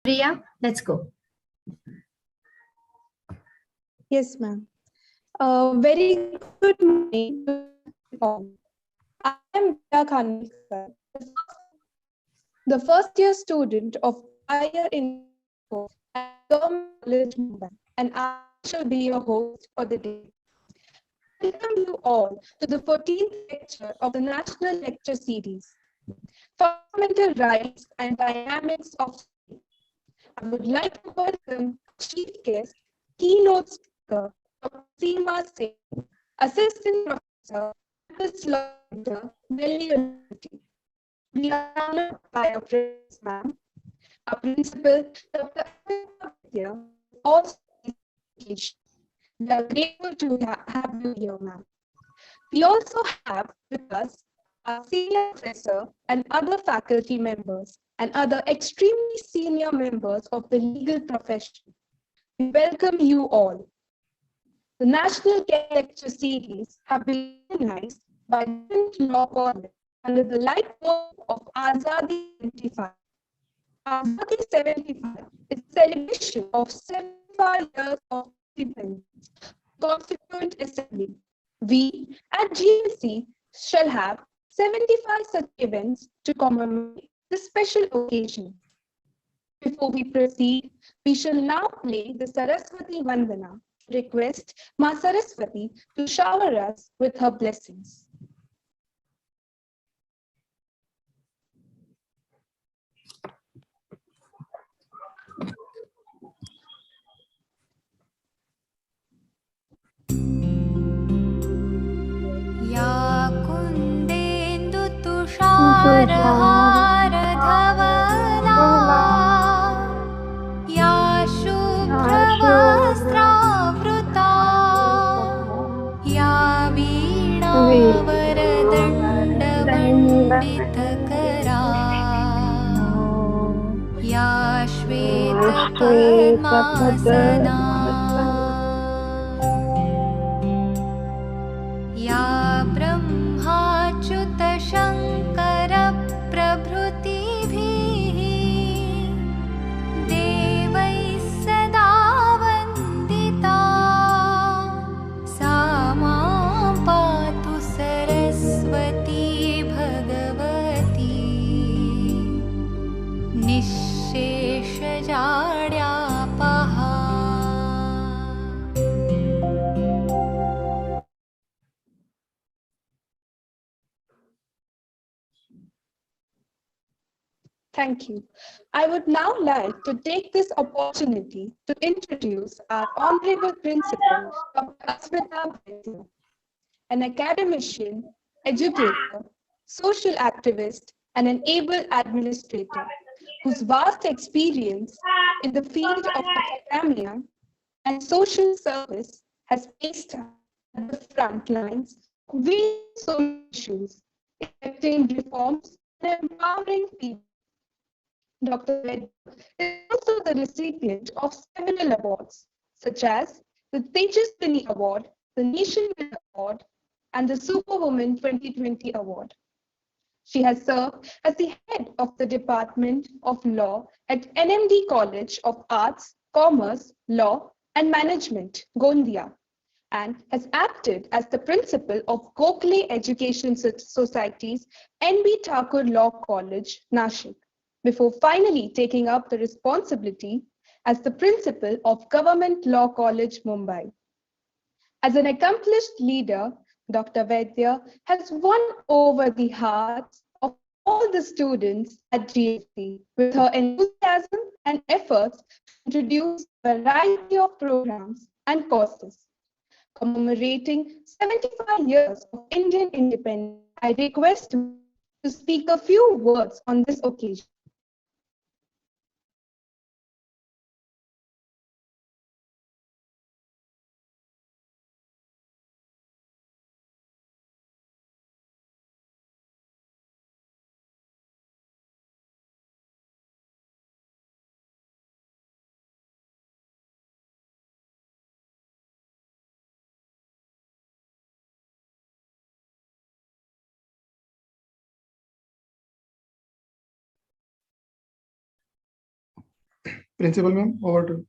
Priya, let's go. Yes, ma'am. Very good morning to all. I am Priya Khanvilkar, the first year student of Higher Institute at Government College Mumbai, and I shall be your host for the day. Welcome you all to the 14th lecture of the National Lecture Series, Fundamental Rights and Dynamics of State. I would like to welcome Chief Guest, Keynote Speaker, Dr. Seema Singh, Assistant Professor, Campus Law Center, Delhi University. We are honored by our presence, ma'am. Our principal, Dr. Amrita Vidya, is also education. We are grateful to have you here, ma'am. We also have with us our senior professor and other faculty members and other extremely senior members of the legal profession. We welcome you all. The National Guest Lecture Series have been organized by Government Law College under the light motto of Azadi 75. Azadi 75 is a celebration of 75 years of independence, Constituent Assembly. We at GLC shall have 75 such events to commemorate this special occasion. Before we proceed, we shall now play the Saraswati Vandana. Request Ma Saraswati to shower us with her blessings. या कुन्देन्दु तुषारहारधवला या शुभ्रवस्त्रावृता या वीणावरदण्डमण्डितकरा या श्वेतपद्मासना या ब्रह्माच्युतशङ्करप्रभृतिभिः देवैः सदा वन्दिता सा मां पातु Saraswati Bhagwati निःशेषजाड्यापहा. Thank you. I would now like to take this opportunity to introduce our Honorable Principal, Dr. Asmita Vaidya, an academician, educator, social activist, and an able administrator whose vast experience in the field of academia and social service has placed her at the front lines of various social issues, effecting reforms and empowering people. Dr. Vaidya is also the recipient of several awards, such as the Tejaswini Award, the Nationwide Award, and the Superwoman 2020 Award. She has served as the head of the Department of Law at NMD College of Arts, Commerce, Law, and Management, Gondia, and has acted as the principal of Gokhale Education Society's NB Thakur Law College, Nashik, before finally taking up the responsibility as the principal of Government Law College, Mumbai. As an accomplished leader, Dr. Vaidya has won over the hearts of all the students at GLC with her enthusiasm and efforts to introduce a variety of programs and courses. Commemorating 75 years of Indian independence, I request you to speak a few words on this occasion. Principal ma'am, over to you.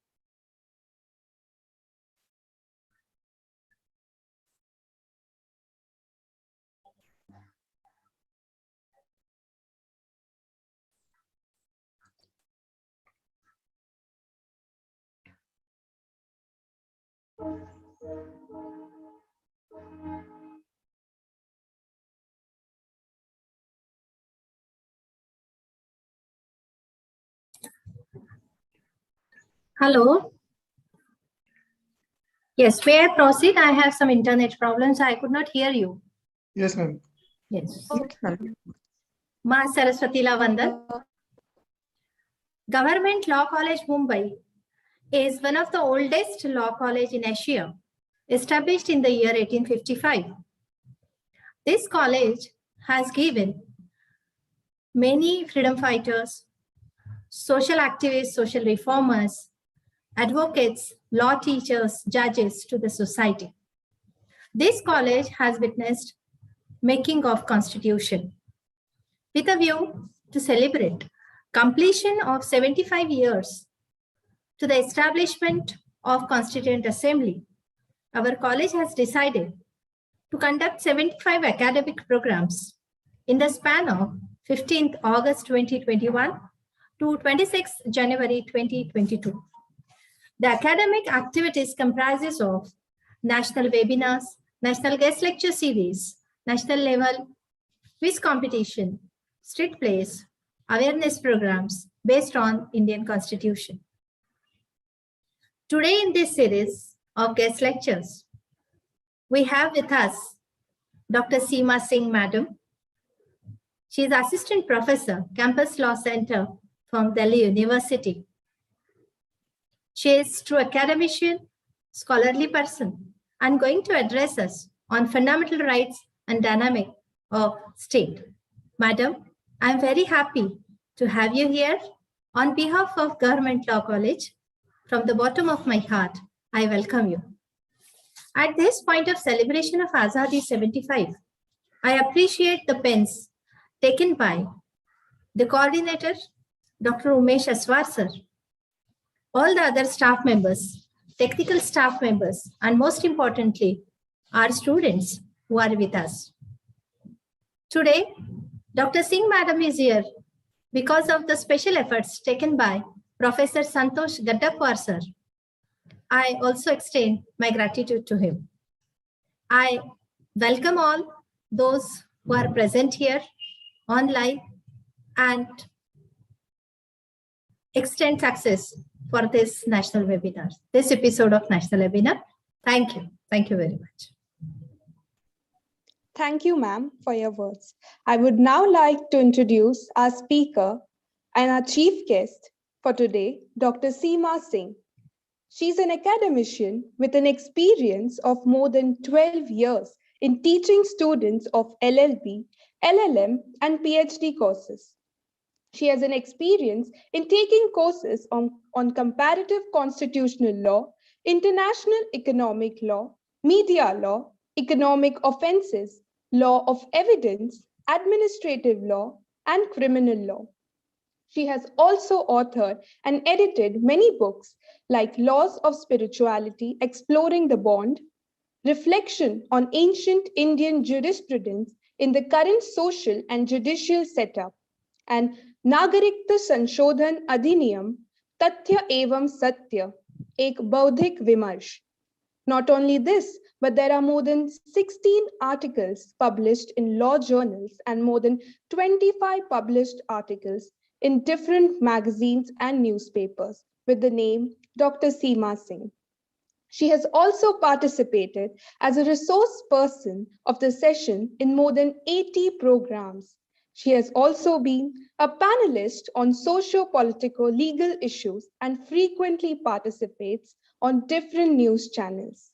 Hello. Yes, may I proceed? I have some internet problems. I could not hear you. Yes, ma'am. Yes. Okay. Ma Saraswati Lavandan. Government Law College, Mumbai is one of the oldest law college in Asia, established in the year 1855. This college has given many freedom fighters, social activists, social reformers, advocates, law teachers, judges to the society. This college has witnessed making of Constitution with a view to celebrate completion of 75 years to the establishment of Constituent Assembly. Our college has decided to conduct 75 academic programs in the span of 15th August 2021 to 26th January 2022. The academic activities comprises of national webinars, national guest lecture series, national level quiz competition, street plays, awareness programs based on Indian Constitution. Today in this series of guest lectures, we have with us Dr. Seema Singh Madam. She is Assistant Professor, Campus Law Center from Delhi University. She is true academician, scholarly person, and going to address us on fundamental rights and dynamic of state. Madam, I am very happy to have you here. On behalf of Government Law College, from the bottom of my heart, I welcome you. At this point of celebration of Azadi 75, I appreciate the pens taken by the coordinator, Dr. Umesh Aswar sir, all the other staff members, technical staff members, and most importantly, our students who are with us. Today, Dr. Singh Madam is here because of the special efforts taken by Professor Santosh Gaddakwar sir. I also extend my gratitude to him. I welcome all those who are present here online and extend success for this national webinar, this episode of national webinar. Thank you. Thank you very much. Thank you, ma'am, for your words. I would now like to introduce our speaker and our chief guest for today, Dr. Seema Singh. She's an academician with an experience of more than 12 years in teaching students of LLB, LLM, and PhD courses. She has an experience in taking courses on comparative constitutional law, international economic law, media law, economic offenses, law of evidence, administrative law, and criminal law. She has also authored and edited many books like Laws of Spirituality, Exploring the Bond, Reflection on Ancient Indian Jurisprudence in the Current Social and Judicial Setup, and Nagarikta Sanshodhan Adhiniyam, Tathya Evam Satya, Ek Baudhik Vimarsh. Not only this, but there are more than 16 articles published in law journals and more than 25 published articles in different magazines and newspapers with the name Dr. Seema Singh. She has also participated as a resource person of the session in more than 80 programs. She has also been a panelist on socio-political legal issues and frequently participates on different news channels.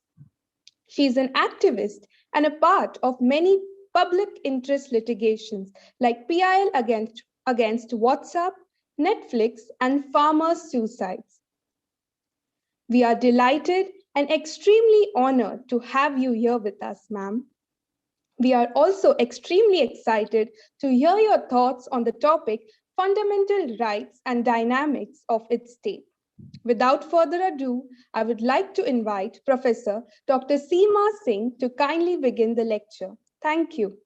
She is an activist and a part of many public interest litigations like PIL against WhatsApp, Netflix, and farmers' suicides. We are delighted and extremely honored to have you here with us, ma'am. We are also extremely excited to hear your thoughts on the topic, fundamental rights and dynamics of its state. Without further ado, I would like to invite Professor Dr. Seema Singh to kindly begin the lecture. Thank you.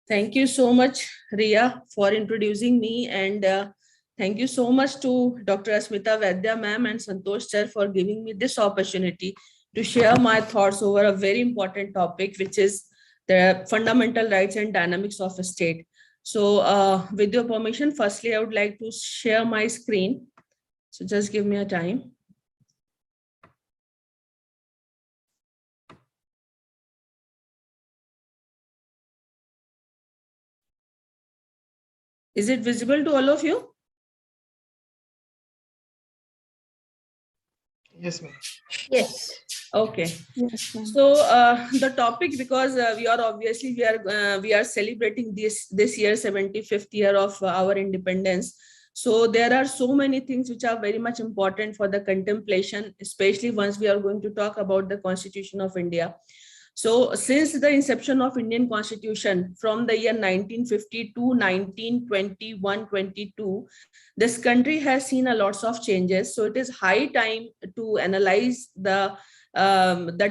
Thank you so much, Ria, for introducing me, and thank you so much to Dr. Asmita Vaidya ma'am and Santosh sir for giving me this opportunity to share my thoughts over a very important topic, which is the fundamental rights and dynamics of a state. So with your permission, firstly, I would like to share my screen. So just give me a time. Is it visible to all of you? Yes, ma'am. Yes. Okay. Yes, ma'am. So the topic, because we are celebrating this year 75th year of our independence. So there are so many things which are very much important for the contemplation, especially once we are going to talk about the Constitution of India. So since the inception of Indian Constitution from the year 1950 to 1921-22, this country has seen a lots of changes. So it is high time to analyze the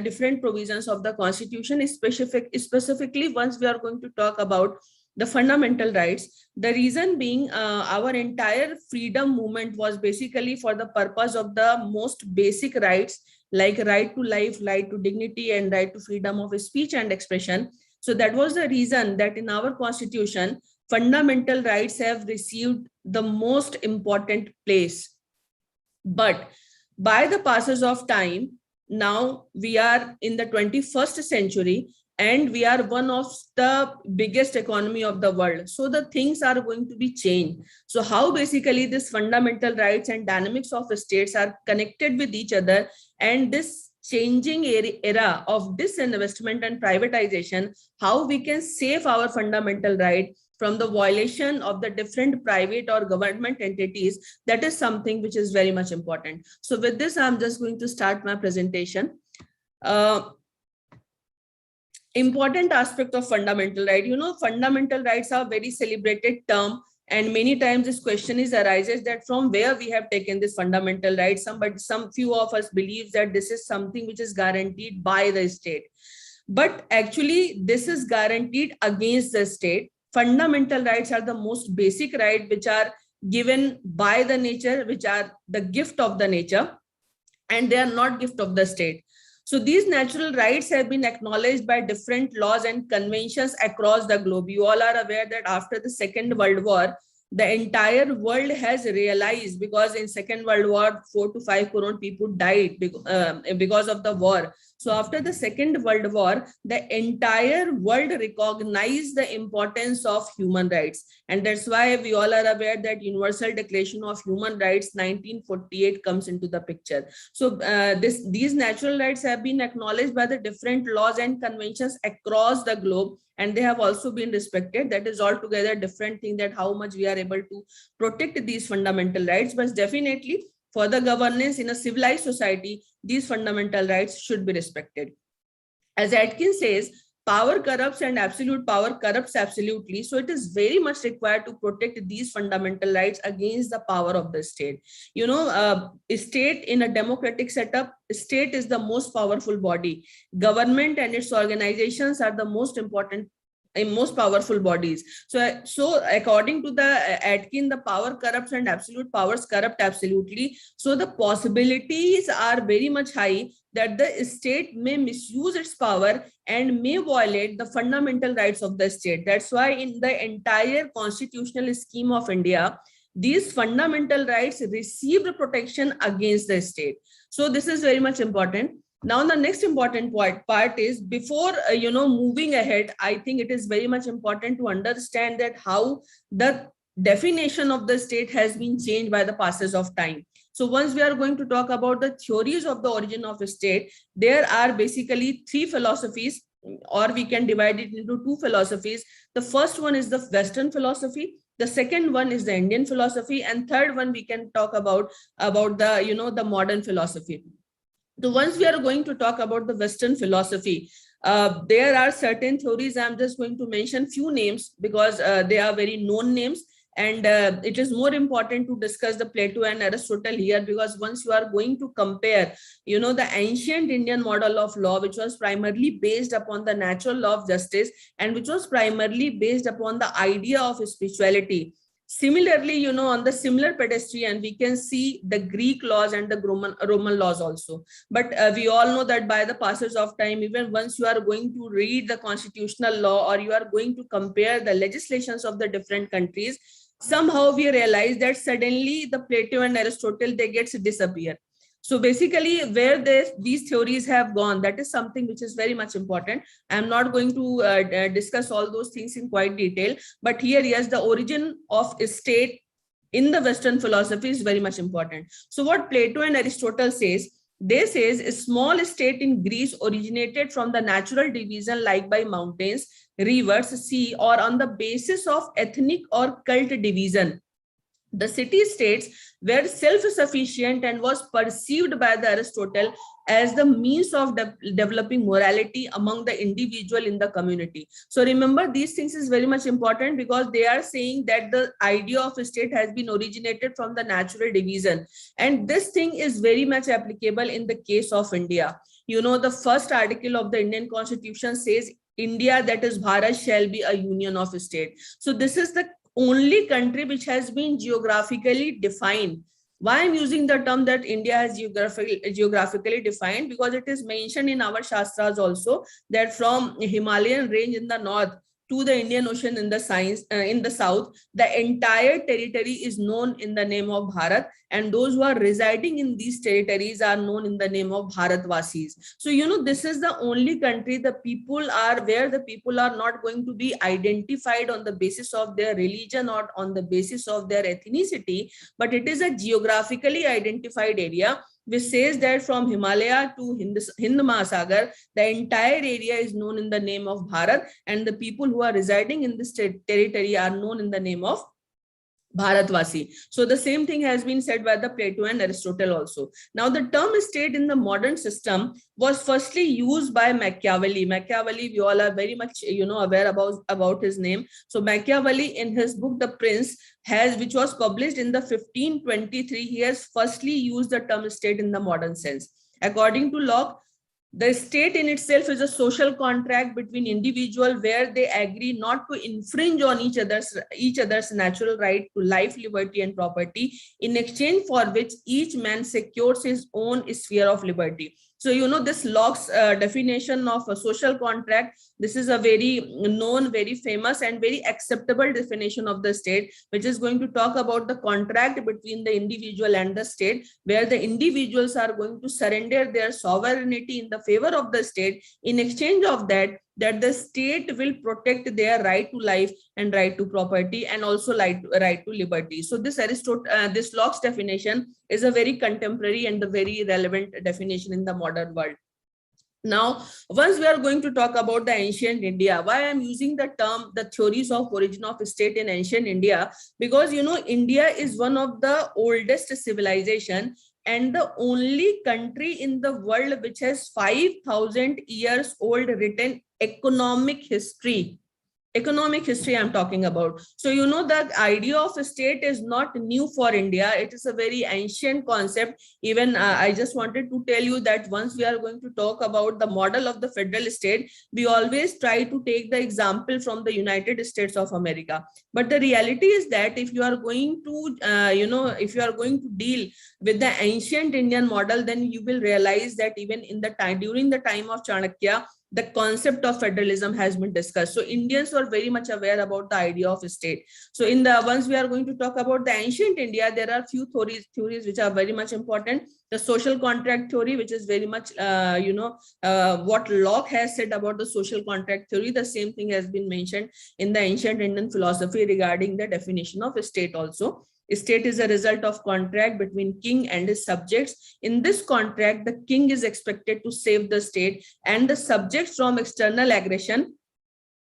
different provisions of the Constitution, specifically once we are going to talk about the fundamental rights. The reason being our entire freedom movement was basically for the purpose of the most basic rights, like right to life, right to dignity, and right to freedom of speech and expression. So that was the reason that in our Constitution, fundamental rights have received the most important place. But by the passage of time, now we are in the 21st century, and we are one of the biggest economy of the world. So the things are going to be changed. So how basically this fundamental rights and dynamics of states are connected with each other, and this changing era of disinvestment and privatization, how we can save our fundamental right from the violation of the different private or government entities, that is something which is very much important. So with this, I'm just going to start my presentation. Important aspect of fundamental right. Fundamental rights are very celebrated term, and many times this question arises that from where we have taken this fundamental rights. Some few of us believe that this is something which is guaranteed by the state, but actually this is guaranteed against the state. Fundamental rights are the most basic right which are given by the nature, which are the gift of the nature, and they are not gift of the state. So these natural rights have been acknowledged by different laws and conventions across the globe. You all are aware that after the Second World War, the entire world has realized, because in Second World War, 4 to 5 crore people died because of the war. So after the Second World War, the entire world recognized the importance of human rights. And that's why we all are aware that Universal Declaration of Human Rights 1948 comes into the picture. So these natural rights have been acknowledged by the different laws and conventions across the globe, and they have also been respected. That is altogether different thing, that how much we are able to protect these fundamental rights. But definitely for the governance in a civilized society, these fundamental rights should be respected. As Atkins says, power corrupts and absolute power corrupts absolutely. So it is very much required to protect these fundamental rights against the power of the state. State in a democratic setup, state is the most powerful body. Government and its organizations are the most important and most powerful bodies. So according to the Atkins, the power corrupts and absolute powers corrupt absolutely. So the possibilities are very much high that the state may misuse its power and may violate the fundamental rights of the state. That's why in the entire constitutional scheme of India, these fundamental rights receive protection against the state. So this is very much important. Now, the next important part is, before moving ahead, I think it is very much important to understand that how the definition of the state has been changed by the passage of time. So once we are going to talk about the theories of the origin of a state, there are basically three philosophies, or we can divide it into two philosophies. The first one is the Western philosophy. The second one is the Indian philosophy, and third one we can talk about the the modern philosophy. So once we are going to talk about the Western philosophy, there are certain theories. I'm just going to mention few names because they are very known names. And it is more important to discuss the Plato and Aristotle here, because once you are going to compare, you know, the ancient Indian model of law, which was primarily based upon the natural law of justice and which was primarily based upon the idea of spirituality. Similarly, you know, on the similar pedestrian, we can see the Greek laws and the Roman laws also. But we all know that by the passage of time, even once you are going to read the constitutional law or you are going to compare the legislations of the different countries, somehow we realize that suddenly the Plato and Aristotle, they get to disappear. So basically, where these theories have gone, that is something which is very much important. I'm not going to discuss all those things in quite detail, but here, yes, the origin of a state in the Western philosophy is very much important. So what Plato and Aristotle says, they says a small state in Greece originated from the natural division like by mountains, rivers, sea, or on the basis of ethnic or cult division. The city-states were self-sufficient and was perceived by the Aristotle as the means of developing morality among the individual in the community. So remember, these things is very much important, because they are saying that the idea of a state has been originated from the natural division. And this thing is very much applicable in the case of India. You know, the first article of the Indian Constitution says, India, that is Bharat, shall be a union of states. So this is the only country which has been geographically defined. Why I'm using the term that India has geographically defined? Because it is mentioned in our Shastras also that from Himalayan range in the north to the Indian Ocean in the south, the entire territory is known in the name of Bharat, and those who are residing in these territories are known in the name of Bharatvasis. So, you know, this is the only country where the people are not going to be identified on the basis of their religion or on the basis of their ethnicity, but it is a geographically identified area, which says that from Himalaya to Hind Mahasagar, the entire area is known in the name of Bharat, and the people who are residing in this territory are known in the name of Bharatvasi. So the same thing has been said by the Plato and Aristotle also. Now, the term state in the modern system was firstly used by Machiavelli. Machiavelli, we all are very much, you know, aware about his name. So Machiavelli, in his book The Prince, which was published in the 1523, he has firstly used the term state in the modern sense. According to Locke, the state in itself is a social contract between individuals where they agree not to infringe on each other's natural right to life, liberty, and property, in exchange for which each man secures his own sphere of liberty. So, you know, this Locke's definition of a social contract, this is a very known, very famous, and very acceptable definition of the state, which is going to talk about the contract between the individual and the state, where the individuals are going to surrender their sovereignty in the favor of the state. In exchange of that the state will protect their right to life and right to property, and also right to liberty. So this this Locke's definition is a very contemporary and a very relevant definition in the modern world. Now, once we are going to talk about the ancient India, why I'm using the term, the theories of origin of state in ancient India, because, you know, India is one of the oldest civilization and the only country in the world which has 5,000 years old written economic history I'm talking about. So, you know, the idea of a state is not new for India. It is a very ancient concept. Even I just wanted to tell you that once we are going to talk about the model of the federal state, we always try to take the example from the United States of America. But the reality is that if you are going to, if you are going to deal with the ancient Indian model, then you will realize that even in the time, during the time of Chanakya, the concept of federalism has been discussed. So Indians were very much aware about the idea of a state. So in the once we are going to talk about the ancient India, there are few theories which are very much important. The social contract theory, which is very much, what Locke has said about the social contract theory, the same thing has been mentioned in the ancient Indian philosophy regarding the definition of a state also. A state is a result of contract between king and his subjects. In this contract, the king is expected to save the state and the subjects from external aggression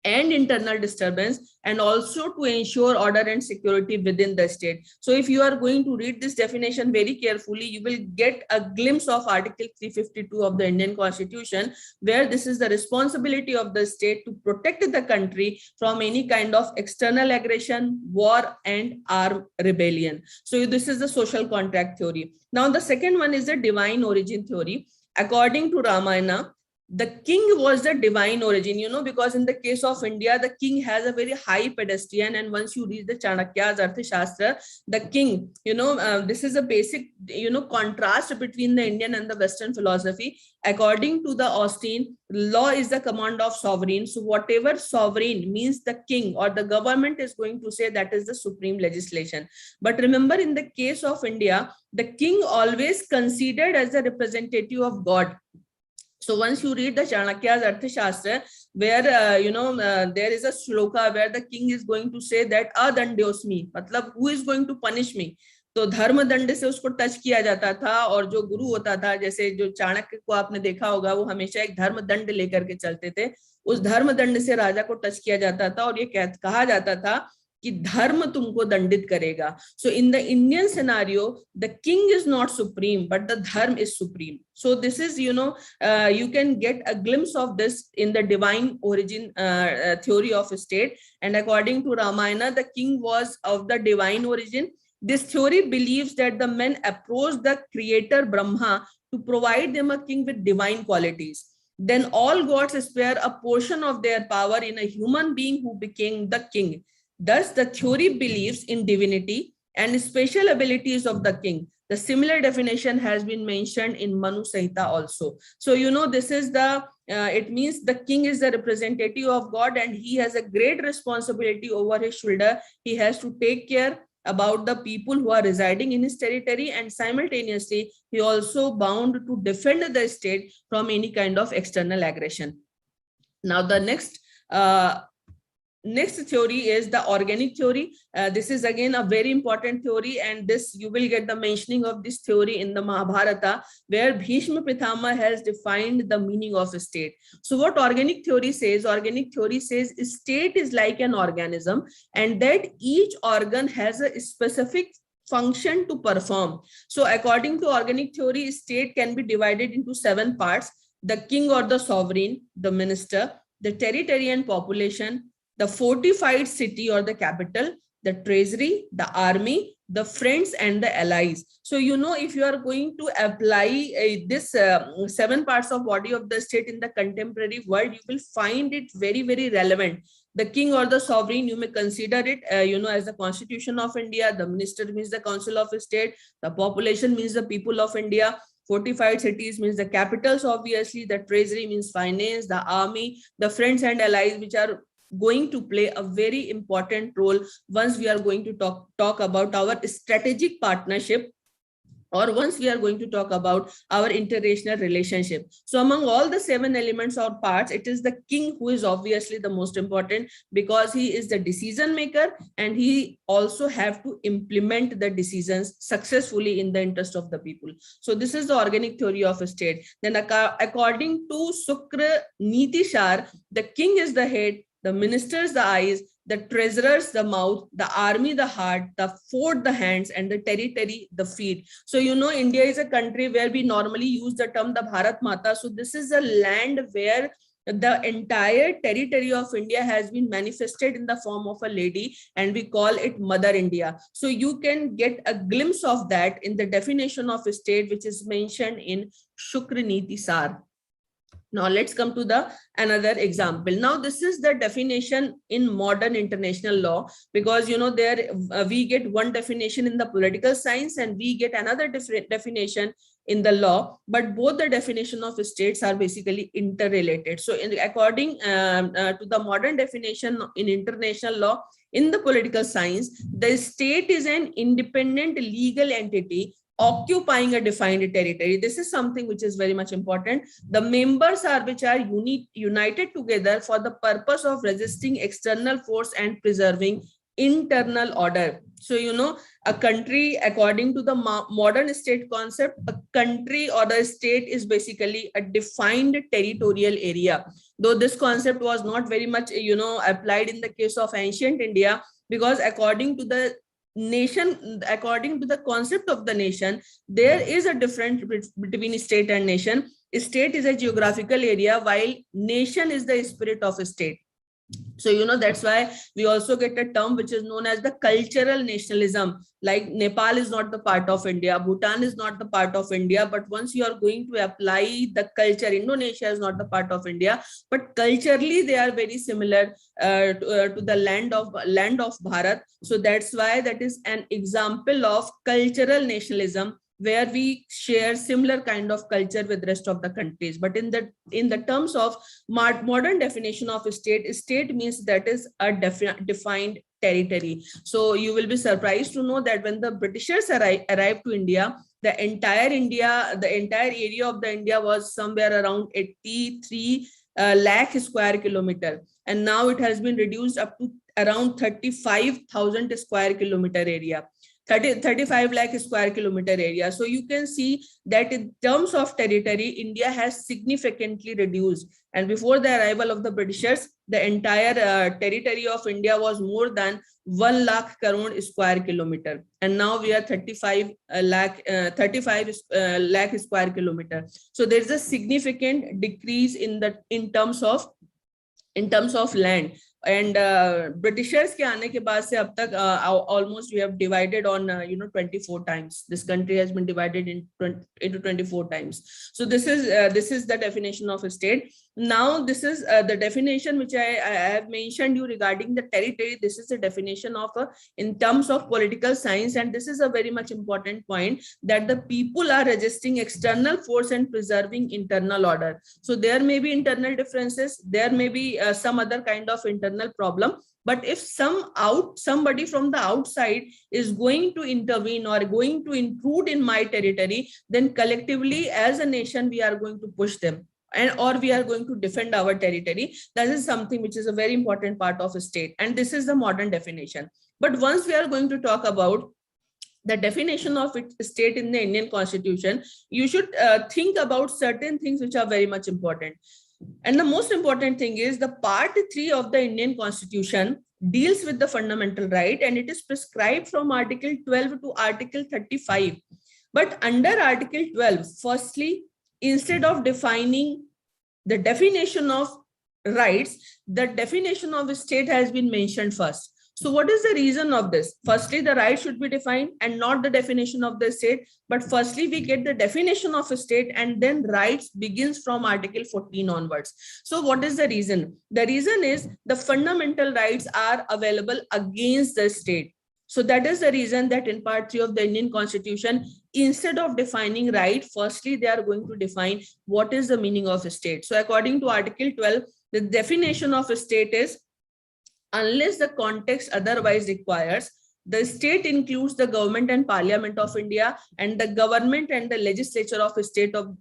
and internal disturbance, and also to ensure order and security within the state. So if you are going to read this definition very carefully, you will get a glimpse of Article 352 of the Indian Constitution, where this is the responsibility of the state to protect the country from any kind of external aggression, war, and armed rebellion. So this is the social contract theory. Now the second one is the divine origin theory. According to Ramayana, the king was the divine origin, because in the case of India, the king has a very high pedestal. And once you read the Chanakya's Arthashastra, the king, this is a basic, contrast between the Indian and the Western philosophy. According to the Austin, law is the command of sovereign. So whatever sovereign means the king or the government is going to say, that is the supreme legislation. But remember, in the case of India, the king always considered as the representative of God. So once you read the Chanakya's Arthashastra, where there is a shloka where the king is going to say that adandyosmi, matlab who is going to punish me. तो धर्म दंड से उसको touch किया जाता था, और जो गुरु होता था, जैसे जो चाणक्य को आपने देखा होगा, वो हमेशा एक धर्म दंड लेकर के चलते थे. उस धर्म दंड से राजा को टच किया जाता था और ये कहा जाता था कि धर्म तुमको दंडित करेगा. So in the Indian scenario, the king is not supreme, but the dharma is supreme. So this is, you can get a glimpse of this in the divine origin theory of a state. And according to Ramayana, the king was of the divine origin. This theory believes that the men approached the creator Brahma to provide them a king with divine qualities. Then all gods spare a portion of their power in a human being who became the king. Thus, the theory believes in divinity and special abilities of the king. The similar definition has been mentioned in Manu Samhita also. So, this is it means the king is the representative of God, and he has a great responsibility over his shoulder. He has to take care about the people who are residing in his territory, and simultaneously, he also bound to defend the state from any kind of external aggression. Now, the next theory is the organic theory. This is again a very important theory, and this you will get the mentioning of this theory in the Mahabharata, where Bhishma Pitama has defined the meaning of a state. So what organic theory says? Organic theory says a state is like an organism, and that each organ has a specific function to perform. So according to organic theory, state can be divided into 7 parts: the king or the sovereign, the minister, the territory and population, the fortified city or the capital, the treasury, the army, the friends, and the allies. So, if you are going to apply this 7 parts of body of the state in the contemporary world, you will find it very, very relevant. The king or the sovereign, you may consider it, as the Constitution of India. The minister means the Council of State. The population means the people of India. Fortified cities means the capitals, obviously. The treasury means finance. The army, the friends and allies, which are going to play a very important role once we are going to talk about our strategic partnership, or once we are going to talk about our international relationship. So among all the 7 elements or parts, it is the king who is obviously the most important, because he is the decision maker, and he also have to implement the decisions successfully in the interest of the people. So this is the organic theory of a state. Then according to Shukra Niti Sar, the king is the head, the ministers the eyes, the treasurers the mouth, the army the heart, the fort the hands, and the territory the feet. So India is a country where we normally use the term the Bharat Mata. So this is a land where the entire territory of India has been manifested in the form of a lady, and we call it Mother India. So you can get a glimpse of that in the definition of a state, which is mentioned in Shukra Niti Sar. Now let's come to another example. Now this is the definition in modern international law, because there we get one definition in the political science and we get another different definition in the law, but both the definition of states are basically interrelated. So according to the modern definition in international law, in the political science, the state is an independent legal entity occupying a defined territory. This is something which is very much important. The members which are united together for the purpose of resisting external force and preserving internal order. So, you know, a country, according to the modern state concept, a country or the state is basically a defined territorial area. Though this concept was not very much, you know, applied in the case of ancient India, because according to the nation, according to the concept of the nation, there is a difference between state and nation. State is a geographical area, while nation is the spirit of a state. So, you know, that's why we also get a term which is known as the cultural nationalism. Like Nepal is not the part of India, Bhutan is not the part of India, but once you are going to apply the culture, Indonesia is not the part of India, but culturally they are very similar to the land of Bharat. So that's why that is an example of cultural nationalism, where we share similar kind of culture with rest of the countries. But in the terms of modern definition of state, state means that is a defined territory. So you will be surprised to know that when the Britishers arrived to India, the entire area of the India was somewhere around 83 lakh square kilometer, and now it has been reduced up to around 35,000 square kilometer area. 35 lakh square kilometer area. So you can see that in terms of territory, India has significantly reduced. And before the arrival of the Britishers, the entire territory of India was more than 1 lakh crore square kilometer. And now we are 35 lakh square kilometer. So there is a significant decrease in terms of land. And Britishers ke aane ke baad se ab tak almost we have divided on 24 times. This country has been divided into 24 times. So this is the definition of a state. Now this is the definition which I have mentioned you regarding the territory. This is the definition of in terms of political science, and this is a very much important point, that the people are resisting external force and preserving internal order. So there may be internal differences, there may be some other kind of internal problem, but if somebody from the outside is going to intervene or going to intrude in my territory, then collectively as a nation we are going to push them, or we are going to defend our territory. That is something which is a very important part of a state, and this is the modern definition. But once we are going to talk about the definition of state in the Indian Constitution, you should think about certain things which are very much important. And the most important thing is the Part 3 of the Indian Constitution deals with the fundamental right, and it is prescribed from Article 12 to Article 35. But under Article 12, firstly, instead of defining the definition of rights, the definition of a state has been mentioned first. So what is the reason of this? Firstly, the right should be defined and not the definition of the state. But firstly, we get the definition of a state, and then rights begins from Article 14 onwards. So what is the reason? The reason is the fundamental rights are available against the state. So that is the reason that in Part 3 of the Indian Constitution, instead of defining right, firstly, they are going to define what is the meaning of a state. So according to Article 12, the definition of a state is, unless the context otherwise requires, the state includes the government and parliament of India, and the government and the legislature of a state of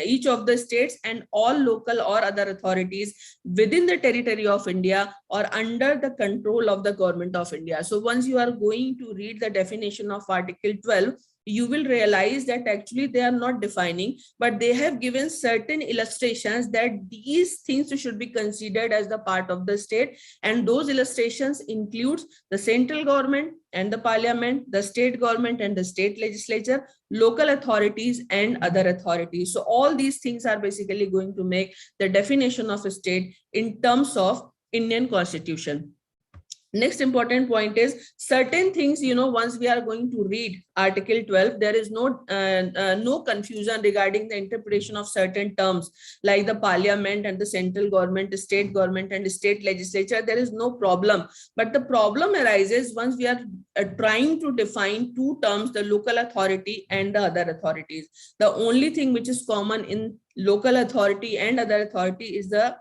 each of the states, and all local or other authorities within the territory of India or under the control of the government of India. So once you are going to read the definition of Article 12, you will realize that actually they are not defining, but they have given certain illustrations that these things should be considered as the part of the state. And those illustrations includes the central government and the parliament, the state government and the state legislature, local authorities and other authorities. So all these things are basically going to make the definition of a state in terms of Indian Constitution. Next important point is certain things, once we are going to read Article 12, there is no confusion regarding the interpretation of certain terms like the parliament and the central government, the state government and the state legislature. There is no problem. But the problem arises once we are trying to define two terms, the local authority and the other authorities. The only thing which is common in local authority and other authority is the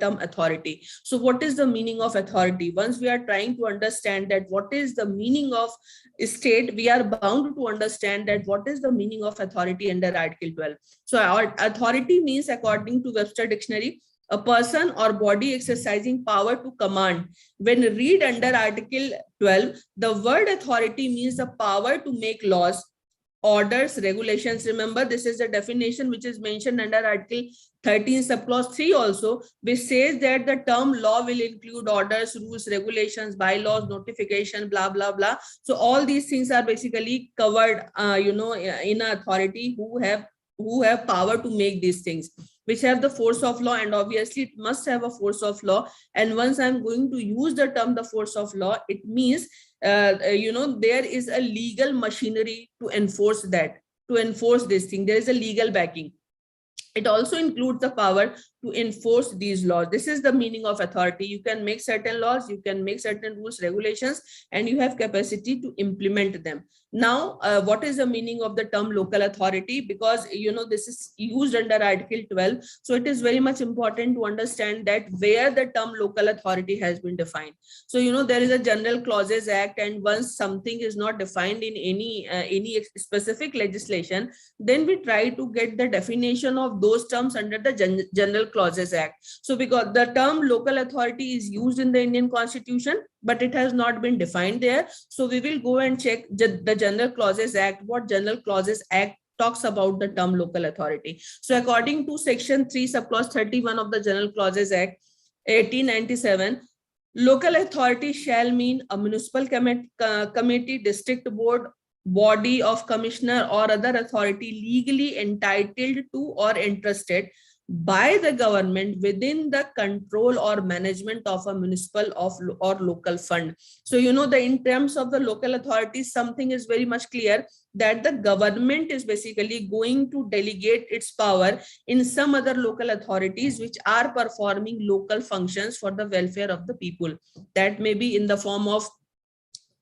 term authority. So what is the meaning of authority? Once we are trying to understand that what is the meaning of state, we are bound to understand that what is the meaning of authority under Article 12. So our authority means, according to Webster Dictionary, a person or body exercising power to command. When read under Article 12, the word authority means the power to make laws, orders, regulations. Remember, this is the definition which is mentioned under Article 13 subclause 3 also, which says that the term law will include orders, rules, regulations, bylaws, notification, blah, blah, blah. So all these things are basically covered, in authority who have power to make these things, which have the force of law, and obviously it must have a force of law. And once I'm going to use the term the force of law, it means there is a legal machinery to enforce this thing. There is a legal backing. It also includes the power to enforce these laws. This is the meaning of authority. You can make certain laws, you can make certain rules, regulations, and you have capacity to implement them. Now, what is the meaning of the term local authority? Because, this is used under Article 12. So it is very much important to understand that where the term local authority has been defined. So, there is a General Clauses Act, and once something is not defined in any specific legislation, then we try to get the definition of those terms under the General Clauses Act. So because the term local authority is used in the Indian Constitution, but it has not been defined there. So we will go and check the General Clauses Act, what General Clauses Act talks about the term local authority. So according to Section 3, subclause 31 of the General Clauses Act, 1897, local authority shall mean a municipal committee, district board, body of commissioner or other authority legally entitled to or entrusted by the government within the control or management of a municipal or local fund. So, in terms of the local authorities, something is very much clear, that the government is basically going to delegate its power in some other local authorities which are performing local functions for the welfare of the people. That may be in the form of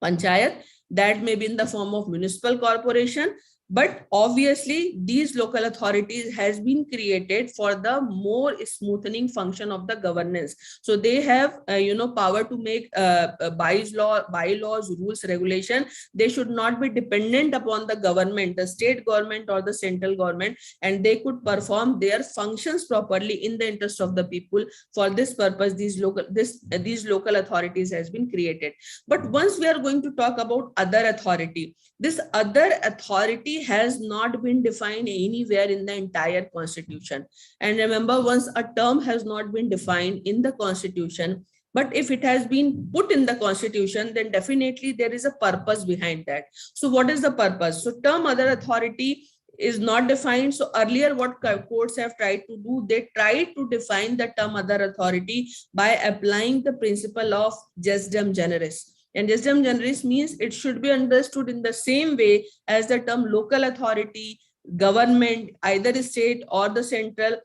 panchayat, that may be in the form of municipal corporation. But obviously, these local authorities has been created for the more smoothing function of the governance. So they have, power to make bylaws, rules, regulation. They should not be dependent upon the government, the state government or the central government, and they could perform their functions properly in the interest of the people. For this purpose, these local authorities has been created. But once we are going to talk about other authority, this other authority has not been defined anywhere in the entire Constitution. And remember, once a term has not been defined in the Constitution, but if it has been put in the Constitution, then definitely there is a purpose behind that. So what is the purpose? So term other authority is not defined. So earlier what courts have tried to do, they tried to define the term other authority by applying the principle of jus dem generis. And jus dem generis means it should be understood in the same way as the term local authority, government, either state or the central,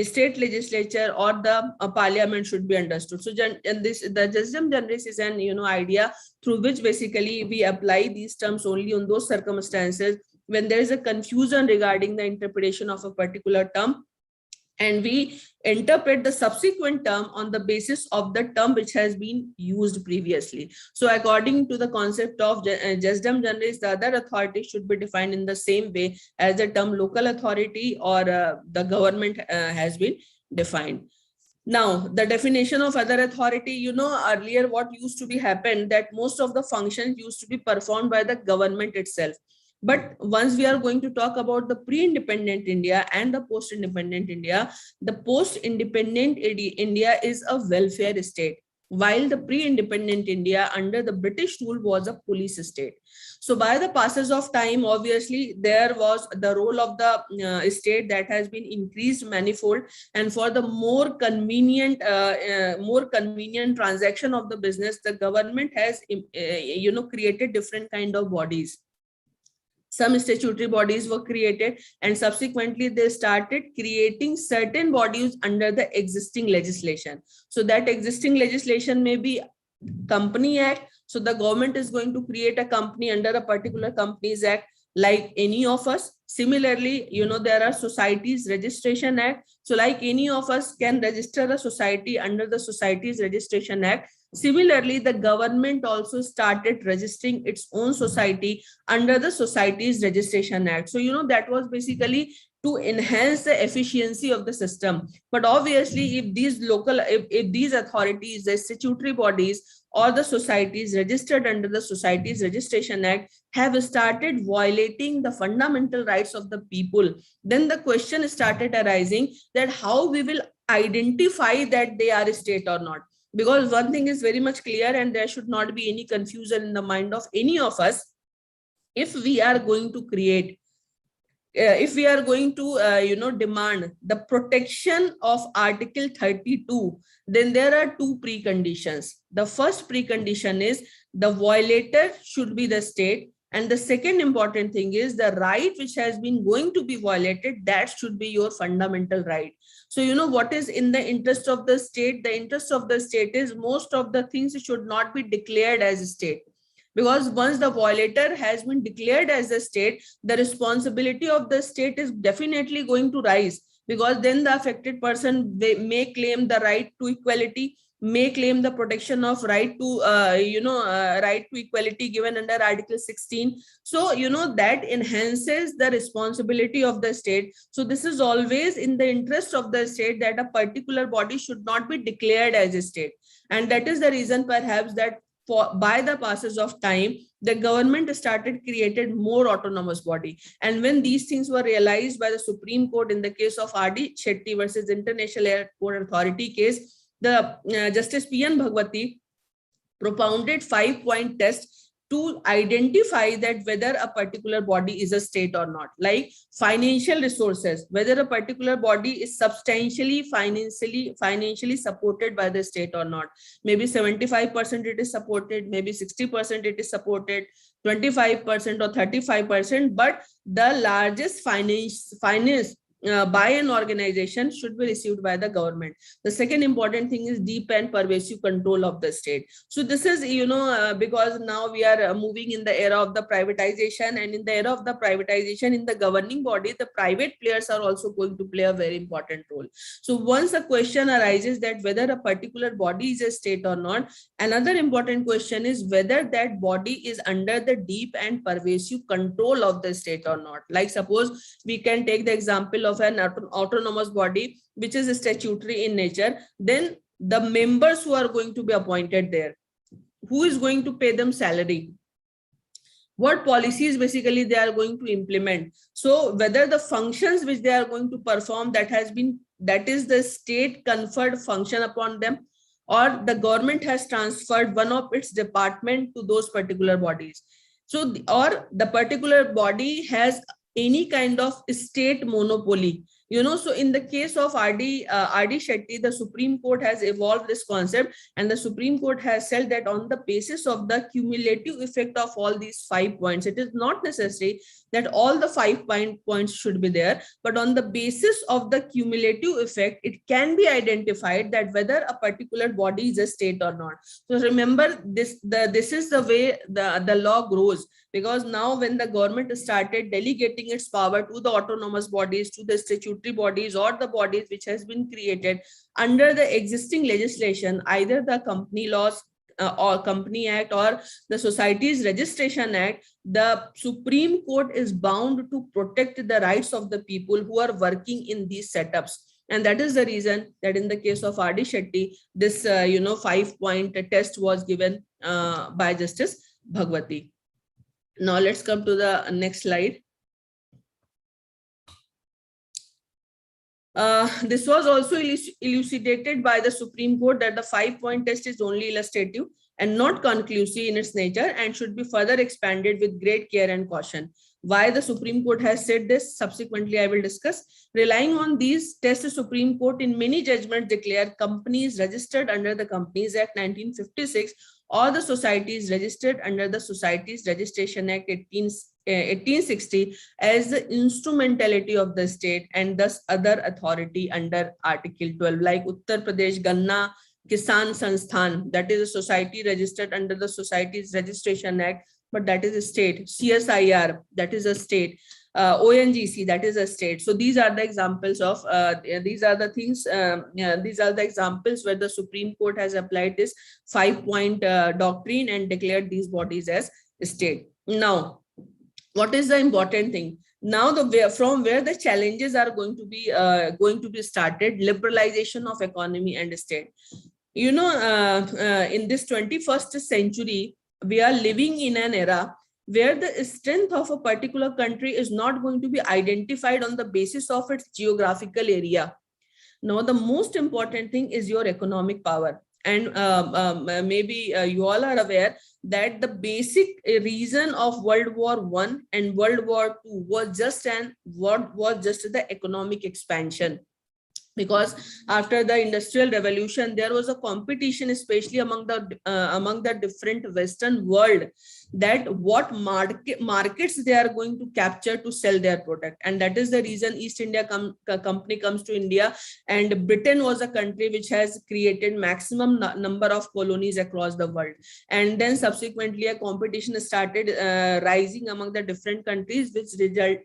state legislature or the parliament should be understood. So the jus dem generis is an idea through which basically we apply these terms only on those circumstances when there is a confusion regarding the interpretation of a particular term, and we interpret the subsequent term on the basis of the term which has been used previously. So according to the concept of jus dem generis, the other authority should be defined in the same way as the term local authority or the government has been defined. Now, the definition of other authority, earlier what used to be happened, that most of the functions used to be performed by the government itself. But once we are going to talk about the pre-independent India and the post-independent India, the post-independent India is a welfare state, while the pre-independent India under the British rule was a police state. So by the passage of time, obviously, there was the role of the state that has been increased manifold, and for the more convenient transaction of the business, the government has created different kind of bodies. Some statutory bodies were created, and subsequently they started creating certain bodies under the existing legislation. So that existing legislation may be Company Act. So the government is going to create a company under a particular Companies Act, like any of us. Similarly, there are Societies Registration Act. So like any of us can register a society under the Societies Registration Act. Similarly, the government also started registering its own society under the Societies Registration Act. So, that was basically to enhance the efficiency of the system. But obviously, if these authorities, the statutory bodies or the societies registered under the Societies Registration Act have started violating the fundamental rights of the people, then the question started arising that how we will identify that they are a state or not. Because one thing is very much clear, and there should not be any confusion in the mind of any of us. If we are going to create, if we are going to demand the protection of Article 32, then there are two preconditions. The first precondition is the violator should be the state, and the second important thing is the right which has been going to be violated, that should be your fundamental right. So what is in the interest of the state? The interest of the state is most of the things should not be declared as a state. Because once the violator has been declared as a state, the responsibility of the state is definitely going to rise, because then the affected person may claim the right to equality, may claim the protection of right to right to equality given under Article 16. So that enhances the responsibility of the state. So this is always in the interest of the state that a particular body should not be declared as a state. And that is the reason perhaps that by the passage of time, the government started created more autonomous body. And when these things were realized by the Supreme Court in the case of R.D. Shetty versus International Airport Authority case, the Justice P.N. Bhagwati propounded 5-point test to identify that whether a particular body is a state or not. Like financial resources, whether a particular body is substantially financially supported by the state or not. Maybe 75% it is supported, maybe 60% it is supported, 25% or 35%, but the largest finance by an organization should be received by the government. The second important thing is deep and pervasive control of the state. So this is, because now we are moving in the era of the privatization, and in the era of the privatization, in the governing body, the private players are also going to play a very important role. So once a question arises that whether a particular body is a state or not, another important question is whether that body is under the deep and pervasive control of the state or not. Like suppose we can take the example of an autonomous body which is statutory in nature, then the members who are going to be appointed there, who is going to pay them salary, what policies basically they are going to implement. So whether the functions which they are going to perform, that is the state conferred function upon them, or the government has transferred one of its department to those particular bodies. So or the particular body has any kind of state monopoly. So in the case of R.D. Shetty, the Supreme Court has evolved this concept, and the Supreme Court has said that on the basis of the cumulative effect of all these 5 points, it is not necessary that all the 5 points should be there, but on the basis of the cumulative effect, it can be identified that whether a particular body is a state or not. So remember, this is the way the law grows, because now when the government started delegating its power to the autonomous bodies, to the statutory bodies, or the bodies which has been created under the existing legislation, either the company laws or Company Act or the Societies Registration Act, the Supreme Court is bound to protect the rights of the people who are working in these setups. And that is the reason that in the case of R.D. Shetty, this 5-point test was given by Justice Bhagwati. Now let's come to the next slide. This was also elucidated by the Supreme Court that the 5-point test is only illustrative and not conclusive in its nature, and should be further expanded with great care and caution. Why the Supreme Court has said this, subsequently I will discuss. Relying on these tests, the Supreme Court in many judgments declared companies registered under the Companies Act 1956 or the societies registered under the Societies Registration Act 1860 as the instrumentality of the state and thus other authority under Article 12, like Uttar Pradesh Ganna Kisan Sansthan, that is a society registered under the Societies Registration Act, but that is a state. CSIR, that is a state. ONGC, that is a state. So these are the examples of these are the things. These are the examples where the Supreme Court has applied this 5-point doctrine and declared these bodies as state. Now, what is the important thing? Now from where the challenges are going to be started, liberalization of economy and state. You know, in this 21st century, we are living in an era where the strength of a particular country is not going to be identified on the basis of its geographical area. Now, the most important thing is your economic power. And maybe you all are aware that the basic reason of World War I and World War II was just the economic expansion. Because after the Industrial Revolution, there was a competition, especially among the different Western world, that what markets they are going to capture to sell their product. And that is the reason East India Company comes to India, and Britain was a country which has created maximum number of colonies across the world. And then subsequently a competition started rising among the different countries, which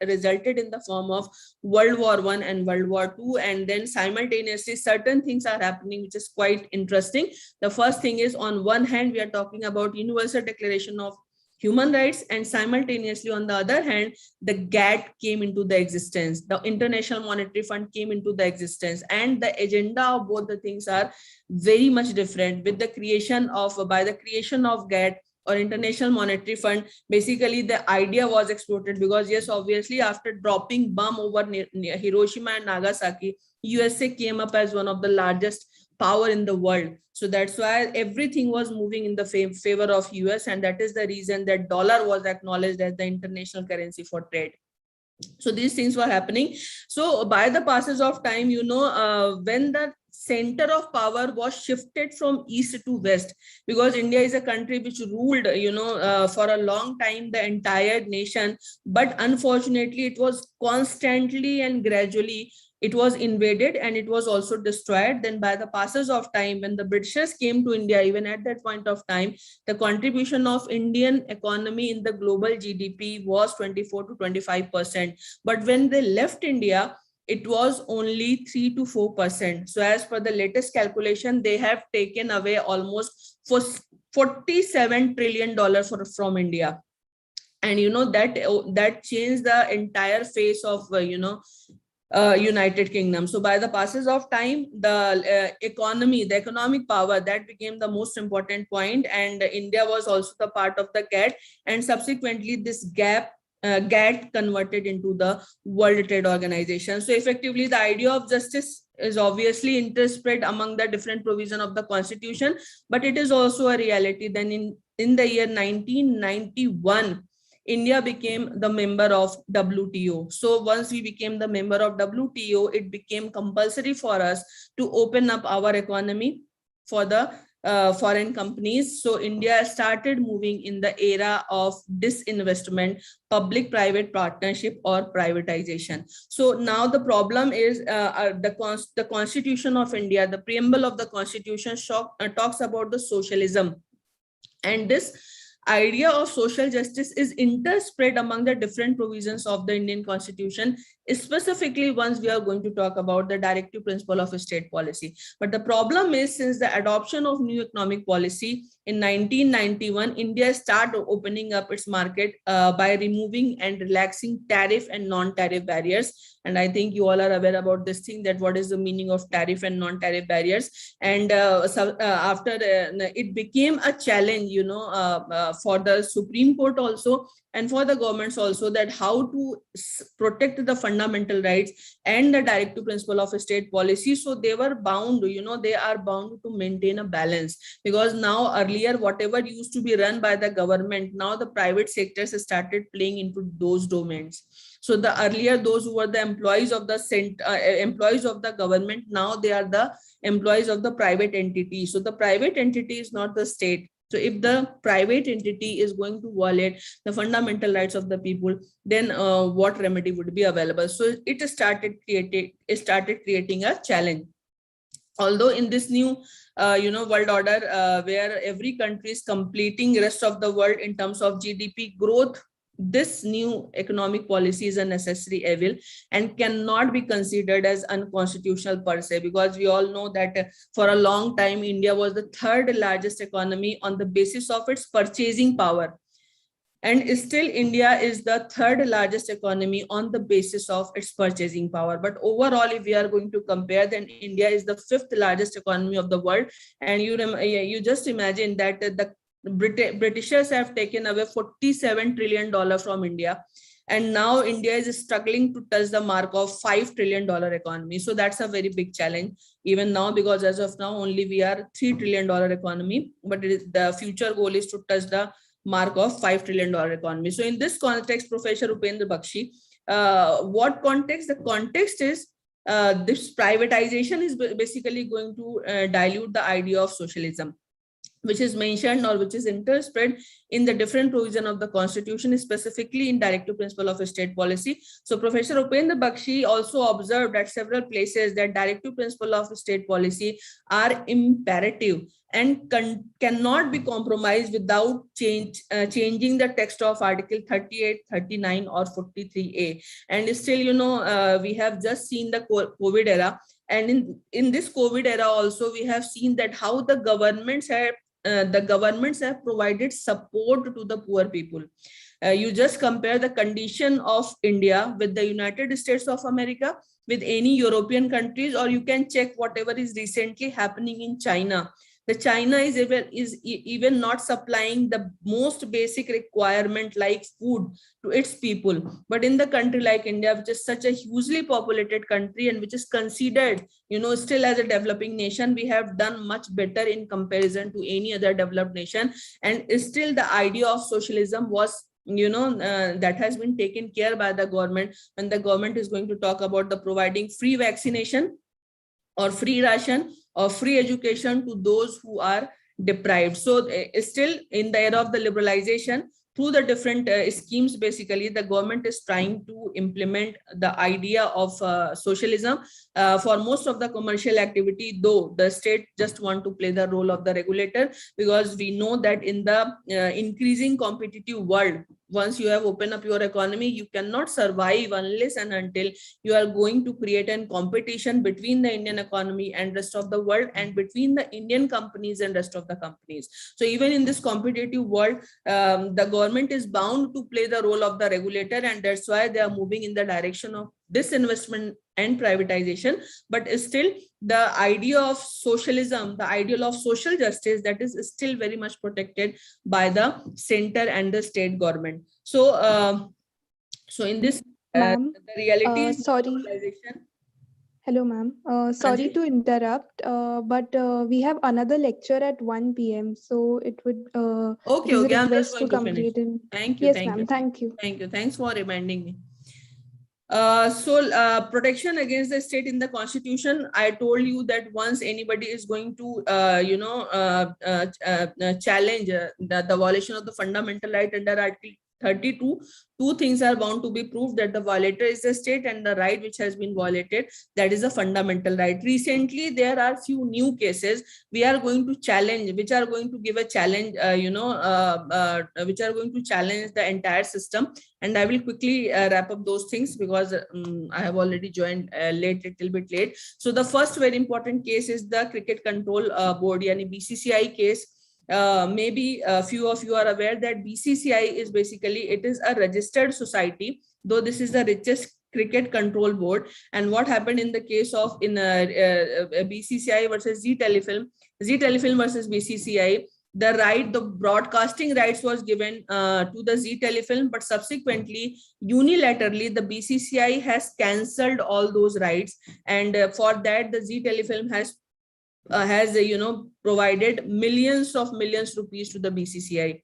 resulted in the form of World War I and World War II. And then simultaneously certain things are happening which is quite interesting. The first thing is, on one hand we are talking about Universal Declaration of Human Rights, and simultaneously on the other hand the GATT came into the existence, the International Monetary Fund came into the existence, and the agenda of both the things are very much different. With the creation of GATT or International Monetary Fund, basically the idea was exploited, because yes, obviously after dropping bomb over Hiroshima and Nagasaki, USA came up as one of the largest power in the world. So that's why everything was moving in the favor of US, and that is the reason that dollar was acknowledged as the international currency for trade. So these things were happening. So by the passage of time, you know, when the center of power was shifted from east to west, because India is a country which ruled, you know, for a long time the entire nation, but unfortunately it was constantly and gradually it was invaded and it was also destroyed. Then by the passage of time, when the Britishers came to India, even at that point of time, the contribution of Indian economy in the global GDP was 24 to 25%. But when they left India, it was only 3 to 4%. So as per the latest calculation, they have taken away almost $47 trillion from India. And you know that changed the entire face of United Kingdom. So by the passage of time, the economic power, that became the most important point, and India was also the part of the GATT, and subsequently this GATT converted into the World Trade Organization. So effectively the idea of justice is obviously interspread among the different provision of the constitution, but it is also a reality. Then in the year 1991, India became the member of WTO. So once we became the member of WTO, it became compulsory for us to open up our economy for the foreign companies. So India started moving in the era of disinvestment, public-private partnership, or privatization. So now the problem is the Constitution of India, the preamble of the Constitution talks about the socialism, and this idea of social justice is interspread among the different provisions of the Indian Constitution, specifically once we are going to talk about the directive principle of state policy. But the problem is, since the adoption of new economic policy in 1991, India started opening up its market by removing and relaxing tariff and non-tariff barriers. And I think you all are aware about this thing, that what is the meaning of tariff and non-tariff barriers. And after it became a challenge, for the Supreme Court also, and for the governments also, that how to protect the fundamental rights and the directive principle of a state policy. So they were bound, they are bound to maintain a balance, because now earlier whatever used to be run by the government, now the private sectors started playing into those domains. So the earlier, those who were the employees of the government, now they are the employees of the private entity. So the private entity is not the state. So if the private entity is going to violate the fundamental rights of the people, then what remedy would be available? So it started creating a challenge. Although in this new world order, where every country is completing the rest of the world in terms of GDP growth, this new economic policy is a necessary evil and cannot be considered as unconstitutional per se, because we all know that for a long time India was the third largest economy on the basis of its purchasing power. And still India is the third largest economy on the basis of its purchasing power. But overall, if we are going to compare, then India is the fifth largest economy of the world. And you just imagine that the Britishers have taken away $47 trillion from India. And now India is struggling to touch the mark of $5 trillion economy. So that's a very big challenge even now, because as of now, only we are $3 trillion economy, but the future goal is to touch the mark of $5 trillion economy. So in this context, Professor Upendra Bakshi, what context? The context is this privatization is basically going to dilute the idea of socialism, which is mentioned or which is interspread in the different provision of the constitution, specifically in directive principle of state policy. So Professor Upendra Bakshi also observed at several places that directive principle of state policy are imperative and cannot be compromised without changing the text of Article 38, 39 or 43A. And still, we have just seen the COVID era. And in this COVID era also, we have seen that how the governments have provided support to the poor people. You just compare the condition of India with the United States of America, with any European countries, or you can check whatever is recently happening in China. The China is even not supplying the most basic requirement like food to its people. But in the country like India, which is such a hugely populated country and which is considered, still as a developing nation, we have done much better in comparison to any other developed nation. And still the idea of socialism was that has been taken care by the government, when the government is going to talk about the providing free vaccination or free ration or free education to those who are deprived. So still in the era of the liberalization, through the different schemes, basically the government is trying to implement the idea of socialism for most of the commercial activity, though the state just want to play the role of the regulator, because we know that in the increasing competitive world, once you have opened up your economy, you cannot survive unless and until you are going to create a competition between the Indian economy and rest of the world, and between the Indian companies and rest of the companies. So even in this competitive world, the government is bound to play the role of the regulator, and that's why they are moving in the direction of disinvestment and privatization. But still the idea of socialism, the ideal of social justice, that is still very much protected by the center and the state government. So so in this the reality is sorry. Hello, ma'am. Sorry to interrupt, but we have another lecture at 1 p.m. So it would okay. I'm just going to finish. Thank you. Yes, ma'am. Thank you. Thanks for reminding me. Protection against the state in the constitution, I told you that once anybody is going to challenge the violation of the fundamental right under Article 32, two things are bound to be proved, that the violator is the state and the right which has been violated, that is a fundamental right. Recently there are few new cases we are going to challenge, which are going to give a challenge, which are going to challenge the entire system. And I will quickly wrap up those things, because I have already joined little bit late. So the first very important case is the Cricket Control Board, yani BCCI case. Maybe a few of you are aware that BCCI is basically, it is a registered society, though this is the richest cricket control board. And what happened in the case of BCCI versus Zee Telefilm versus BCCI, the broadcasting rights was given to the Zee Telefilm, but subsequently unilaterally the BCCI has cancelled all those rights, and for that the Zee Telefilm has provided millions rupees to the BCCI.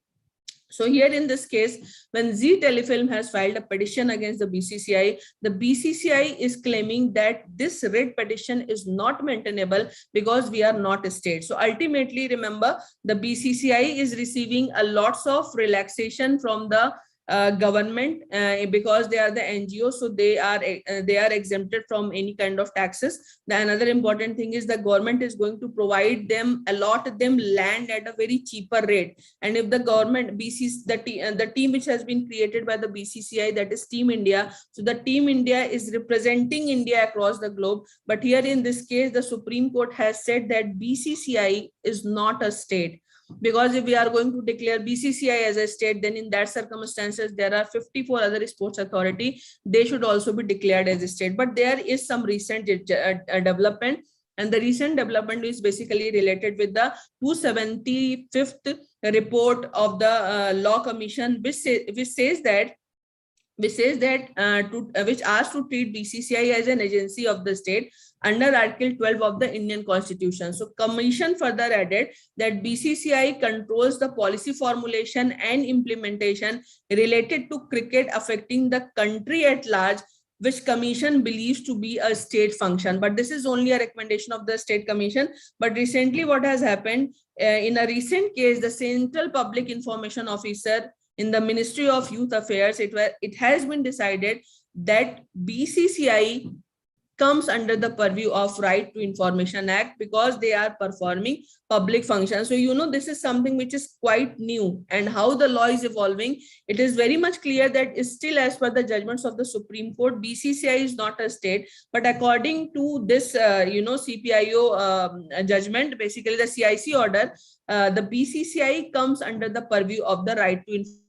So here in this case, when Zee Telefilm has filed a petition against the BCCI is claiming that this writ petition is not maintainable because we are not a state. So ultimately, remember, the BCCI is receiving a lots of relaxation from the government because they are the NGO, so they are exempted from any kind of taxes. Another important thing is the government is going to provide them, allot them land at a very cheaper rate. And if the government the team which has been created by the BCCI, that is Team India, so the Team India is representing India across the globe. But here in this case, the Supreme Court has said that BCCI is not a state. because if we are going to declare BCCI as a state, then in that circumstances, there are 54 other sports authority. They should also be declared as a state. But there is some recent development. And the recent development is basically related with the 275th report of the Law Commission, which asks to treat BCCI as an agency of the state under Article 12 of the Indian Constitution. So Commission further added that BCCI controls the policy formulation and implementation related to cricket affecting the country at large, which Commission believes to be a state function. But this is only a recommendation of the State Commission. But recently what has happened, in a recent case, the Central Public Information Officer in the Ministry of Youth Affairs, it has been decided that BCCI comes under the purview of Right to Information Act because they are performing public functions. So, you know, this is something which is quite new, and how the law is evolving, it is very much clear that still, as per the judgments of the Supreme Court, BCCI is not a state. But according to this, CPIO judgment, basically the CIC order, the BCCI comes under the purview of the Right to Information.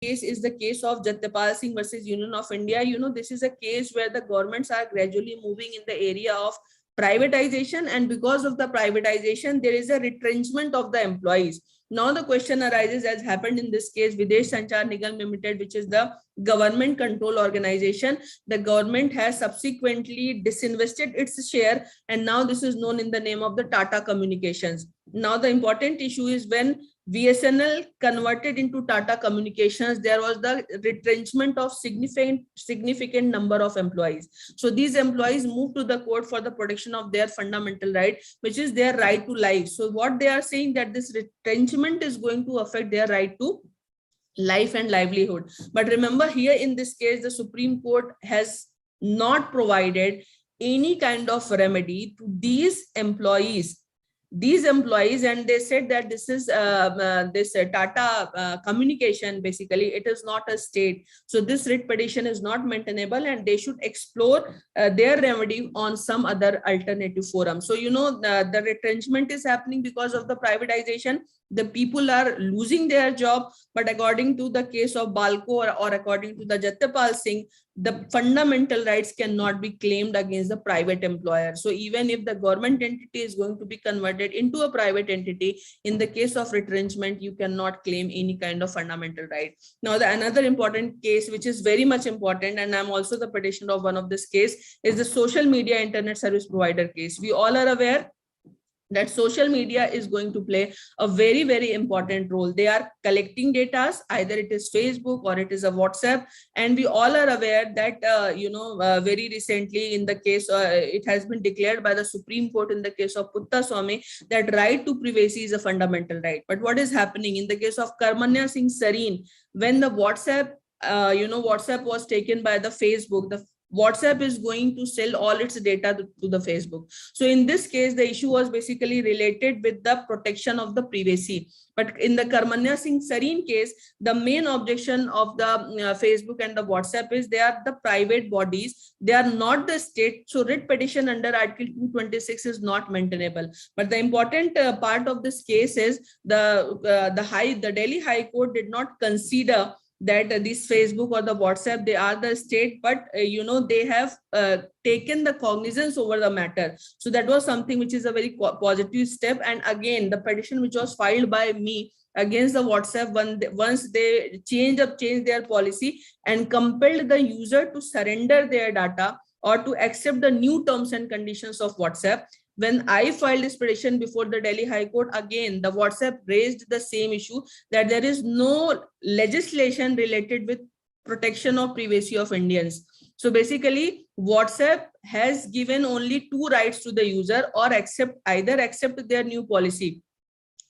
Case is the case of Jatyapal Singh versus Union of India. You know, this is a case where the governments are gradually moving in the area of privatization, and because of the privatization, there is a retrenchment of the employees. Now the question arises, as happened in this case, Videsh Sanchar Nigam Limited, which is the government control organization. The government has subsequently disinvested its share, and now this is known in the name of the Tata Communications. Now the important issue is when BSNL converted into Tata Communications, there was the retrenchment of significant number of employees. So these employees moved to the court for the protection of their fundamental right, which is their right to life. So what they are saying, that this retrenchment is going to affect their right to life and livelihood. But remember, here in this case, the Supreme Court has not provided any kind of remedy to these employees, and they said that this is Tata Communication, basically it is not a state. So this writ petition is not maintainable, and they should explore their remedy on some other alternative forum. So, you know, the retrenchment is happening because of the privatization. The people are losing their job, but according to the case of Balco or according to the Jatyapal Singh, the fundamental rights cannot be claimed against the private employer. So even if the government entity is going to be converted into a private entity, in the case of retrenchment, you cannot claim any kind of fundamental right. Now, another important case, which is very much important, and I'm also the petitioner of one of this case, is the social media internet service provider case. We all are aware that social media is going to play a very, very important role. They are collecting data, either it is Facebook or it is a WhatsApp. And we all are aware that, very recently in the case, it has been declared by the Supreme Court in the case of Puttaswamy that right to privacy is a fundamental right. But what is happening in the case of Karmanya Singh Sareen, when the WhatsApp, WhatsApp was taken by the Facebook, the WhatsApp is going to sell all its data to the Facebook. So in this case, the issue was basically related with the protection of the privacy. But in the Karmanya Singh Sareen case, the main objection of the Facebook and the WhatsApp is they are the private bodies. They are not the state. So writ petition under Article 226 is not maintainable. But the important part of this case is the Delhi High Court did not consider that this Facebook or the WhatsApp, they are the state, but they have taken the cognizance over the matter. So that was something which is a very positive step. And again, the petition which was filed by me against the WhatsApp, once they changed their policy and compelled the user to surrender their data or to accept the new terms and conditions of WhatsApp. When I filed this petition before the Delhi High Court, again, the WhatsApp raised the same issue that there is no legislation related with protection of privacy of Indians. So basically, WhatsApp has given only two rights to the user, or either accept their new policy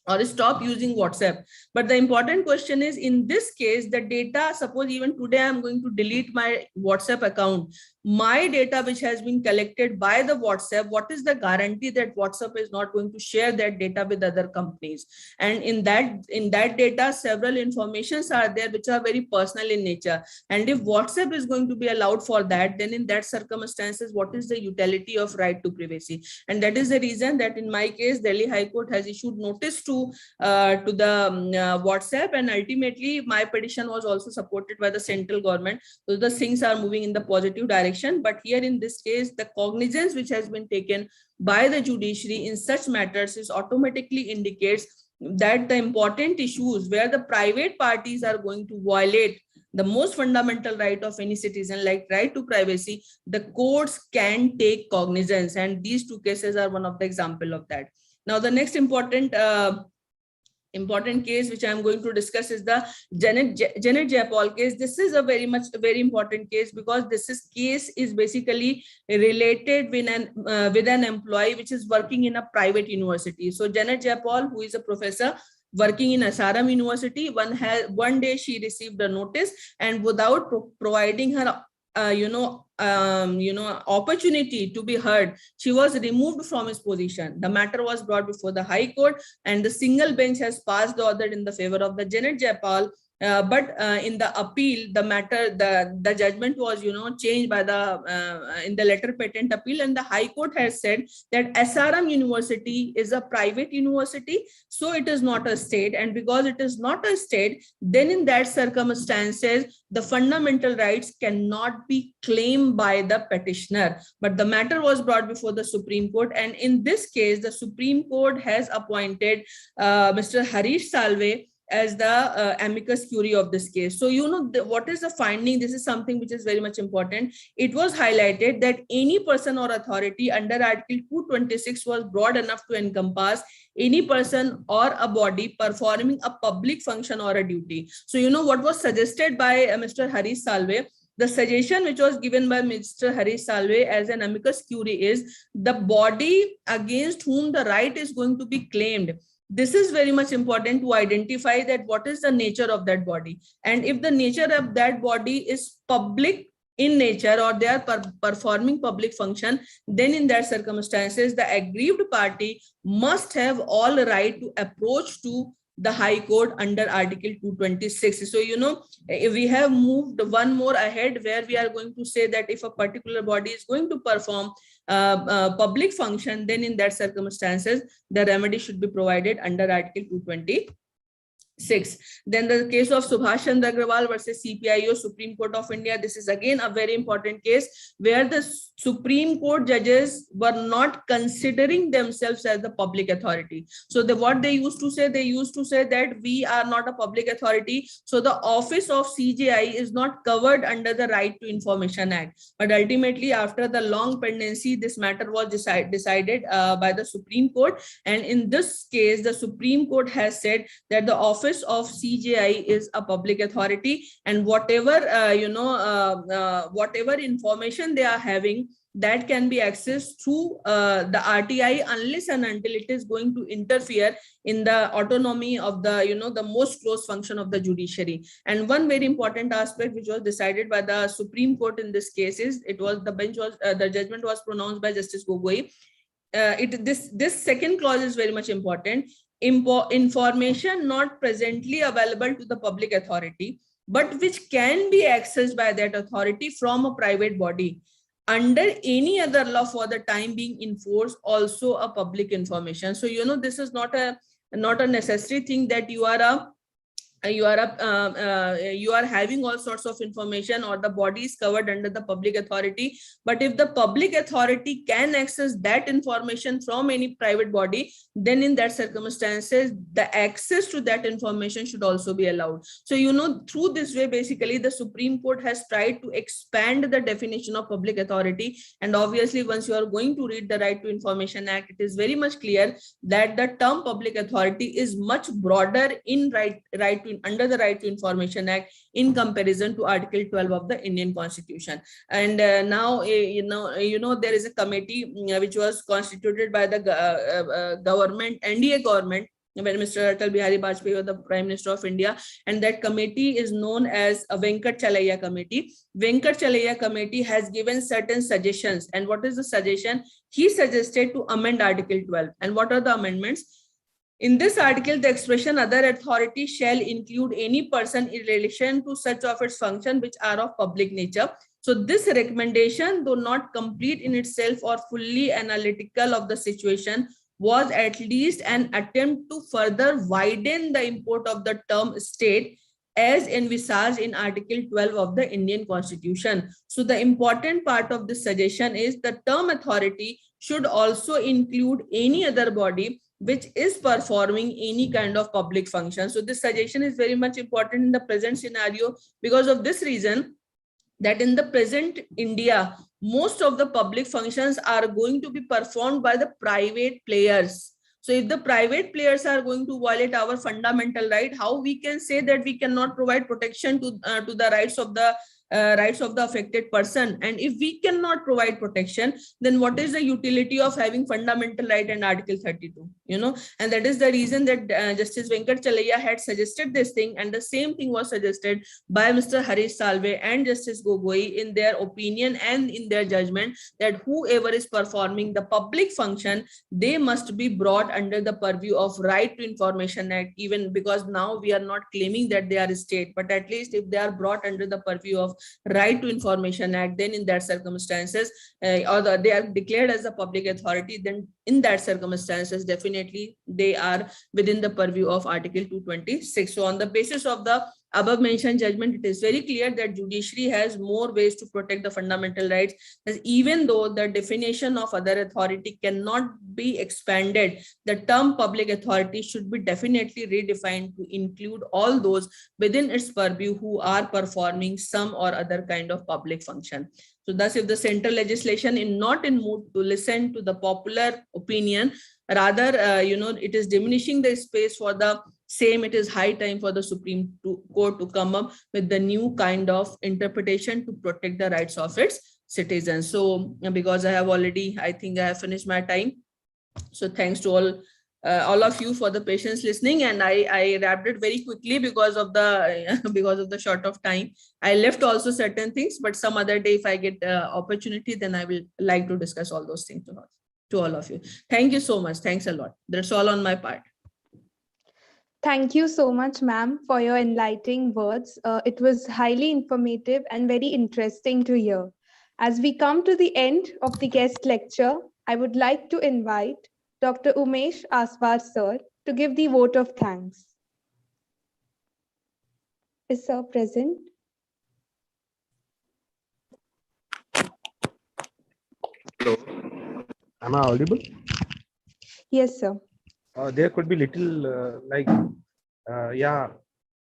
or stop using WhatsApp. But the important question is, in this case, the data, suppose even today I'm going to delete my WhatsApp account, my data which has been collected by the WhatsApp, what is the guarantee that WhatsApp is not going to share that data with other companies? And in that data, several informations are there which are very personal in nature. And if WhatsApp is going to be allowed for that, then in that circumstances, what is the utility of right to privacy? And that is the reason that in my case, Delhi High Court has issued notice to the WhatsApp, and ultimately my petition was also supported by the central government. So the things are moving in the positive direction. But here in this case, the cognizance which has been taken by the judiciary in such matters is automatically indicates that the important issues where the private parties are going to violate the most fundamental right of any citizen, like right to privacy, the courts can take cognizance, and these two cases are one of the example of that. Now the next important case which I am going to discuss is the Janet Jaipal case. This is a very important case because this case is basically related with an employee which is working in a private university. So Janet Jaipal, who is a professor working in SRM University, one day she received a notice, and without providing her opportunity to be heard, she was removed from his position. The matter was brought before the High Court, and the single bench has passed the order in the favor of the Janet Jaipal. But in the appeal, the matter, the judgment was, changed by in the letter patent appeal, and the High Court has said that SRM University is a private university, so it is not a state, and because it is not a state, then in that circumstances, the fundamental rights cannot be claimed by the petitioner. But the matter was brought before the Supreme Court, and in this case, the Supreme Court has appointed Mr. Harish Salve as the amicus curiae of this case. So, what is the finding? This is something which is very much important. It was highlighted that any person or authority under Article 226 was broad enough to encompass any person or a body performing a public function or a duty. So, what was suggested by Mr. Harish Salve? The suggestion which was given by Mr. Harish Salve as an amicus curiae is the body against whom the right is going to be claimed. This is very much important to identify that what is the nature of that body. And if the nature of that body is public in nature, or they are performing public function, then in that circumstances, the aggrieved party must have all right to approach to the High Court under Article 226. So, we have moved one more ahead where we are going to say that if a particular body is going to perform public function, then in that circumstances, the remedy should be provided under Article 226. Then the case of Subhash Chandra Agrawal versus CPIO, Supreme Court of India. This is again a very important case where the Supreme Court judges were not considering themselves as the public authority. So what they used to say that we are not a public authority. So the office of CJI is not covered under the Right to Information Act. But ultimately, after the long pendency, this matter was decided by the Supreme Court. And in this case, the Supreme Court has said that the office of CJI is a public authority, and whatever whatever information they are having, that can be accessed through the RTI unless and until it is going to interfere in the autonomy of the the most close function of the judiciary. And one very important aspect which was decided by the Supreme Court in this case is the judgment was pronounced by Justice Gogoi. This second clause is very much important. Information not presently available to the public authority, but which can be accessed by that authority from a private body under any other law for the time being in force, also a public information. So, this is not a necessary thing that you are having all sorts of information or the body is covered under the public authority. But if the public authority can access that information from any private body, then in that circumstances, the access to that information should also be allowed. So, through this way, basically, the Supreme Court has tried to expand the definition of public authority. And obviously, once you are going to read the Right to Information Act, it is very much clear that the term public authority is much broader in under the Right to Information Act in comparison to Article 12 of the Indian Constitution. And now, there is a committee which was constituted by the NDA government when Mr. Atal Bihari Vajpayee was the Prime Minister of India, and that committee is known as a Venkat Chalaiya Committee. Venkat Chalaiya Committee has given certain suggestions, and what is the suggestion? He suggested to amend Article 12. And what are the amendments? In this article, the expression other authority shall include any person in relation to such of its function which are of public nature. So this recommendation, though not complete in itself or fully analytical of the situation, was at least an attempt to further widen the import of the term state as envisaged in Article 12 of the Indian Constitution. So the important part of this suggestion is the term authority should also include any other body which is performing any kind of public function. So this suggestion is very much important in the present scenario because of this reason, that in the present India, most of the public functions are going to be performed by the private players. So if the private players are going to violate our fundamental right, how we can say that we cannot provide protection to the rights of the affected person? And if we cannot provide protection, then what is the utility of having fundamental right and Article 32? And that is the reason that Justice Venkat Chalaiya had suggested this thing, and the same thing was suggested by Mr. Harish Salve and Justice Gogoi in their opinion and in their judgment, that whoever is performing the public function, they must be brought under the purview of Right to Information Act, even because now we are not claiming that they are a state, but at least if they are brought under the purview of Right to Information Act, then in that circumstances, they are declared as a public authority, then in that circumstances, definitely they are within the purview of Article 226. So on the basis of the above mentioned judgment, it is very clear that judiciary has more ways to protect the fundamental rights, as even though the definition of other authority cannot be expanded, the term public authority should be definitely redefined to include all those within its purview who are performing some or other kind of public function. So thus, if the central legislation is not in mood to listen to the popular opinion, rather, it is diminishing the space for the same, it is high time for the Supreme Court to come up with the new kind of interpretation to protect the rights of its citizens. So because I think I have finished my time. So thanks to all of you for the patience listening, and I wrapped it very quickly because of the short of time. I left also certain things, but some other day if I get opportunity, then I will like to discuss all those things to all of you. Thank you so much. Thanks a lot. That's all on my part. Thank you so much, ma'am, for your enlightening words. It was highly informative and very interesting to hear. As we come to the end of the guest lecture, I would like to invite Dr. Umesh Aswar sir to give the vote of thanks. Is sir present? Hello. Am I audible? Yes, sir. There could be little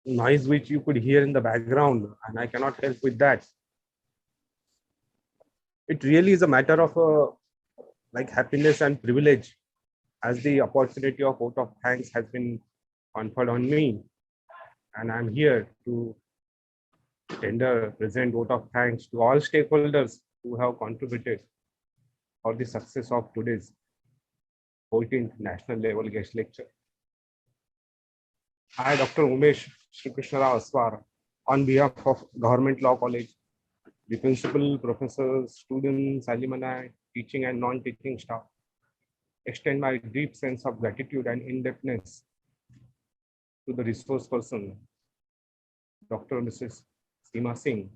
noise which you could hear in the background, and I cannot help with that. It really is a matter of happiness and privilege, as the opportunity of vote of thanks has been conferred on me, and I'm here to present vote of thanks to all stakeholders who have contributed for the success of today's 14th national level guest lecture. I, Dr. Umesh Sri Krishna Rao Aswar, on behalf of Government Law College, the principal, professors, students, alumni, teaching and non-teaching staff, extend my deep sense of gratitude and in-depthness to the resource person, Dr. and Mrs. Seema Singh,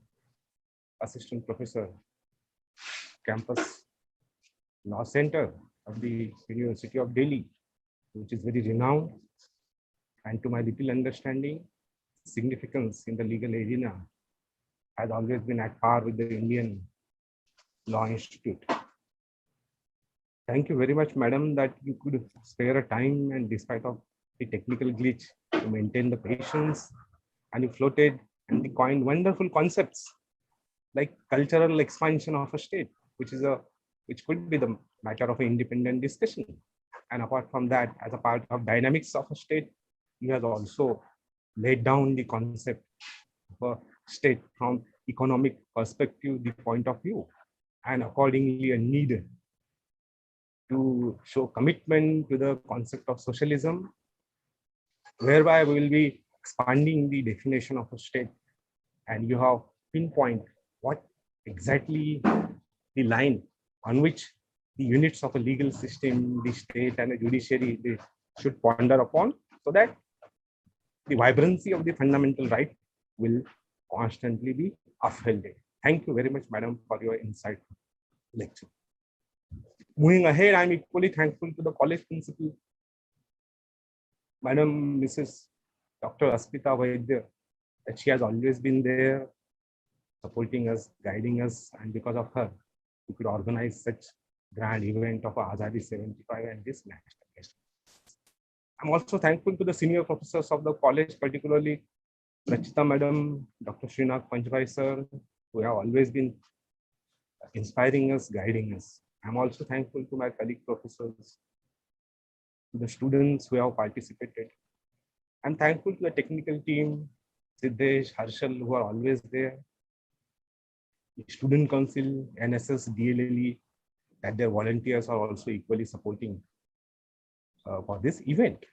Assistant Professor, Campus Law Center of the University of Delhi, which is very renowned, and to my little understanding, significance in the legal arena has always been at par with the Indian Law Institute. Thank you very much, madam, that you could spare a time, and despite of the technical glitch, to maintain the patience, and you floated and coined wonderful concepts like cultural expansion of a state, which could be the matter of an independent discussion. And apart from that, as a part of dynamics of a state, you have also laid down the concept of a state from economic perspective, the point of view, and accordingly a need to show commitment to the concept of socialism whereby we will be expanding the definition of a state, and you have pinpoint what exactly the line on which the units of a legal system, the state and the judiciary, they should ponder upon, so that the vibrancy of the fundamental right will constantly be upheld. Thank you very much, madam, for your insightful lecture. Moving ahead, I'm equally thankful to the college principal, Madam Mrs. Dr. Asmita Vaidya, that she has always been there, supporting us, guiding us, and because of her, we could organize such grand event of Azadi 75 and this national festival. I'm also thankful to the senior professors of the college, particularly Rachita Madam, Dr. Srinath Panchbhai sir, who have always been inspiring us, guiding us. I'm also thankful to my colleague professors, to the students who have participated. I'm thankful to the technical team, Siddesh, Harshal, who are always there. The student council, NSS, DLLE, that their volunteers are also equally supporting for this event.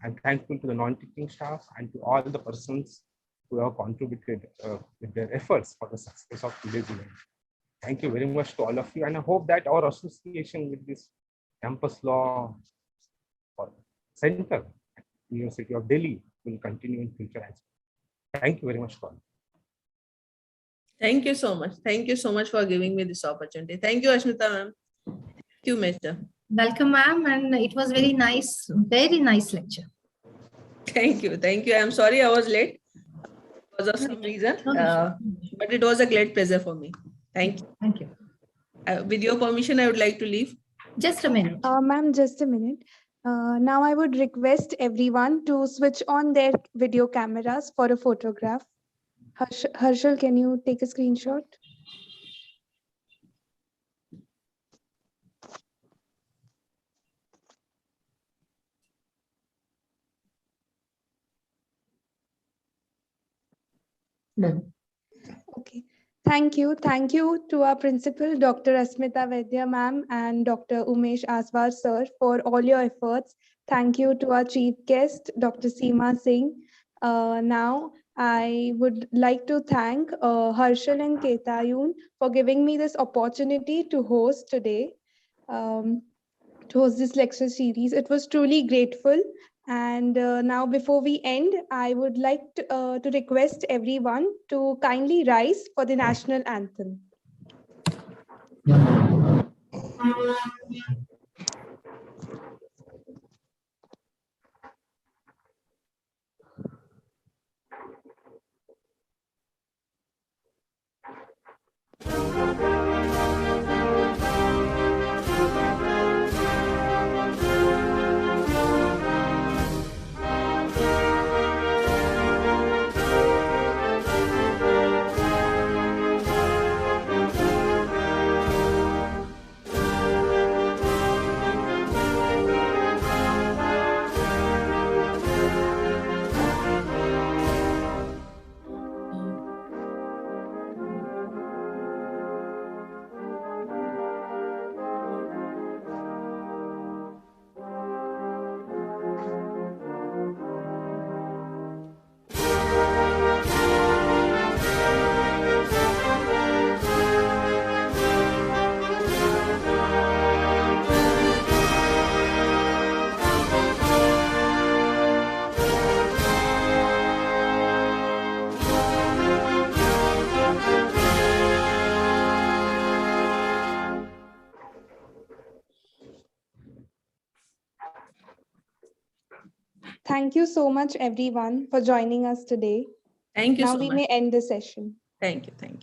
I'm thankful to the non-teaching staff and to all the persons who have contributed with their efforts for the success of today's event. Thank you very much to all of you, and I hope that our association with this campus law center at University of Delhi will continue in future as well. Thank you very much for all. Thank you so much. Thank you so much for giving me this opportunity. Thank you, Ashmita ma'am. Thank you, Mr. Welcome, ma'am, and it was very nice lecture. Thank you. Thank you. I'm sorry I was late because of some reason, but it was a great pleasure for me. Thank you. Thank you. With your permission, I would like to leave. Just a minute. Ma'am, just a minute. Now I would request everyone to switch on their video cameras for a photograph. Harshal, can you take a screenshot? Done. Okay. Thank you. Thank you to our principal, Dr. Asmita Vaidya ma'am and Dr. Umesh Aswar sir for all your efforts. Thank you to our chief guest, Dr. Seema Singh. Now, I would like to thank Harshal and Ketayun for giving me this opportunity to host today, to host this lecture series. It was truly grateful. And now, before we end, I would like to request everyone to kindly rise for the national anthem. Thank you so much, everyone, for joining us today. Thank you Now so we much. may end the session. Thank you. Thank you.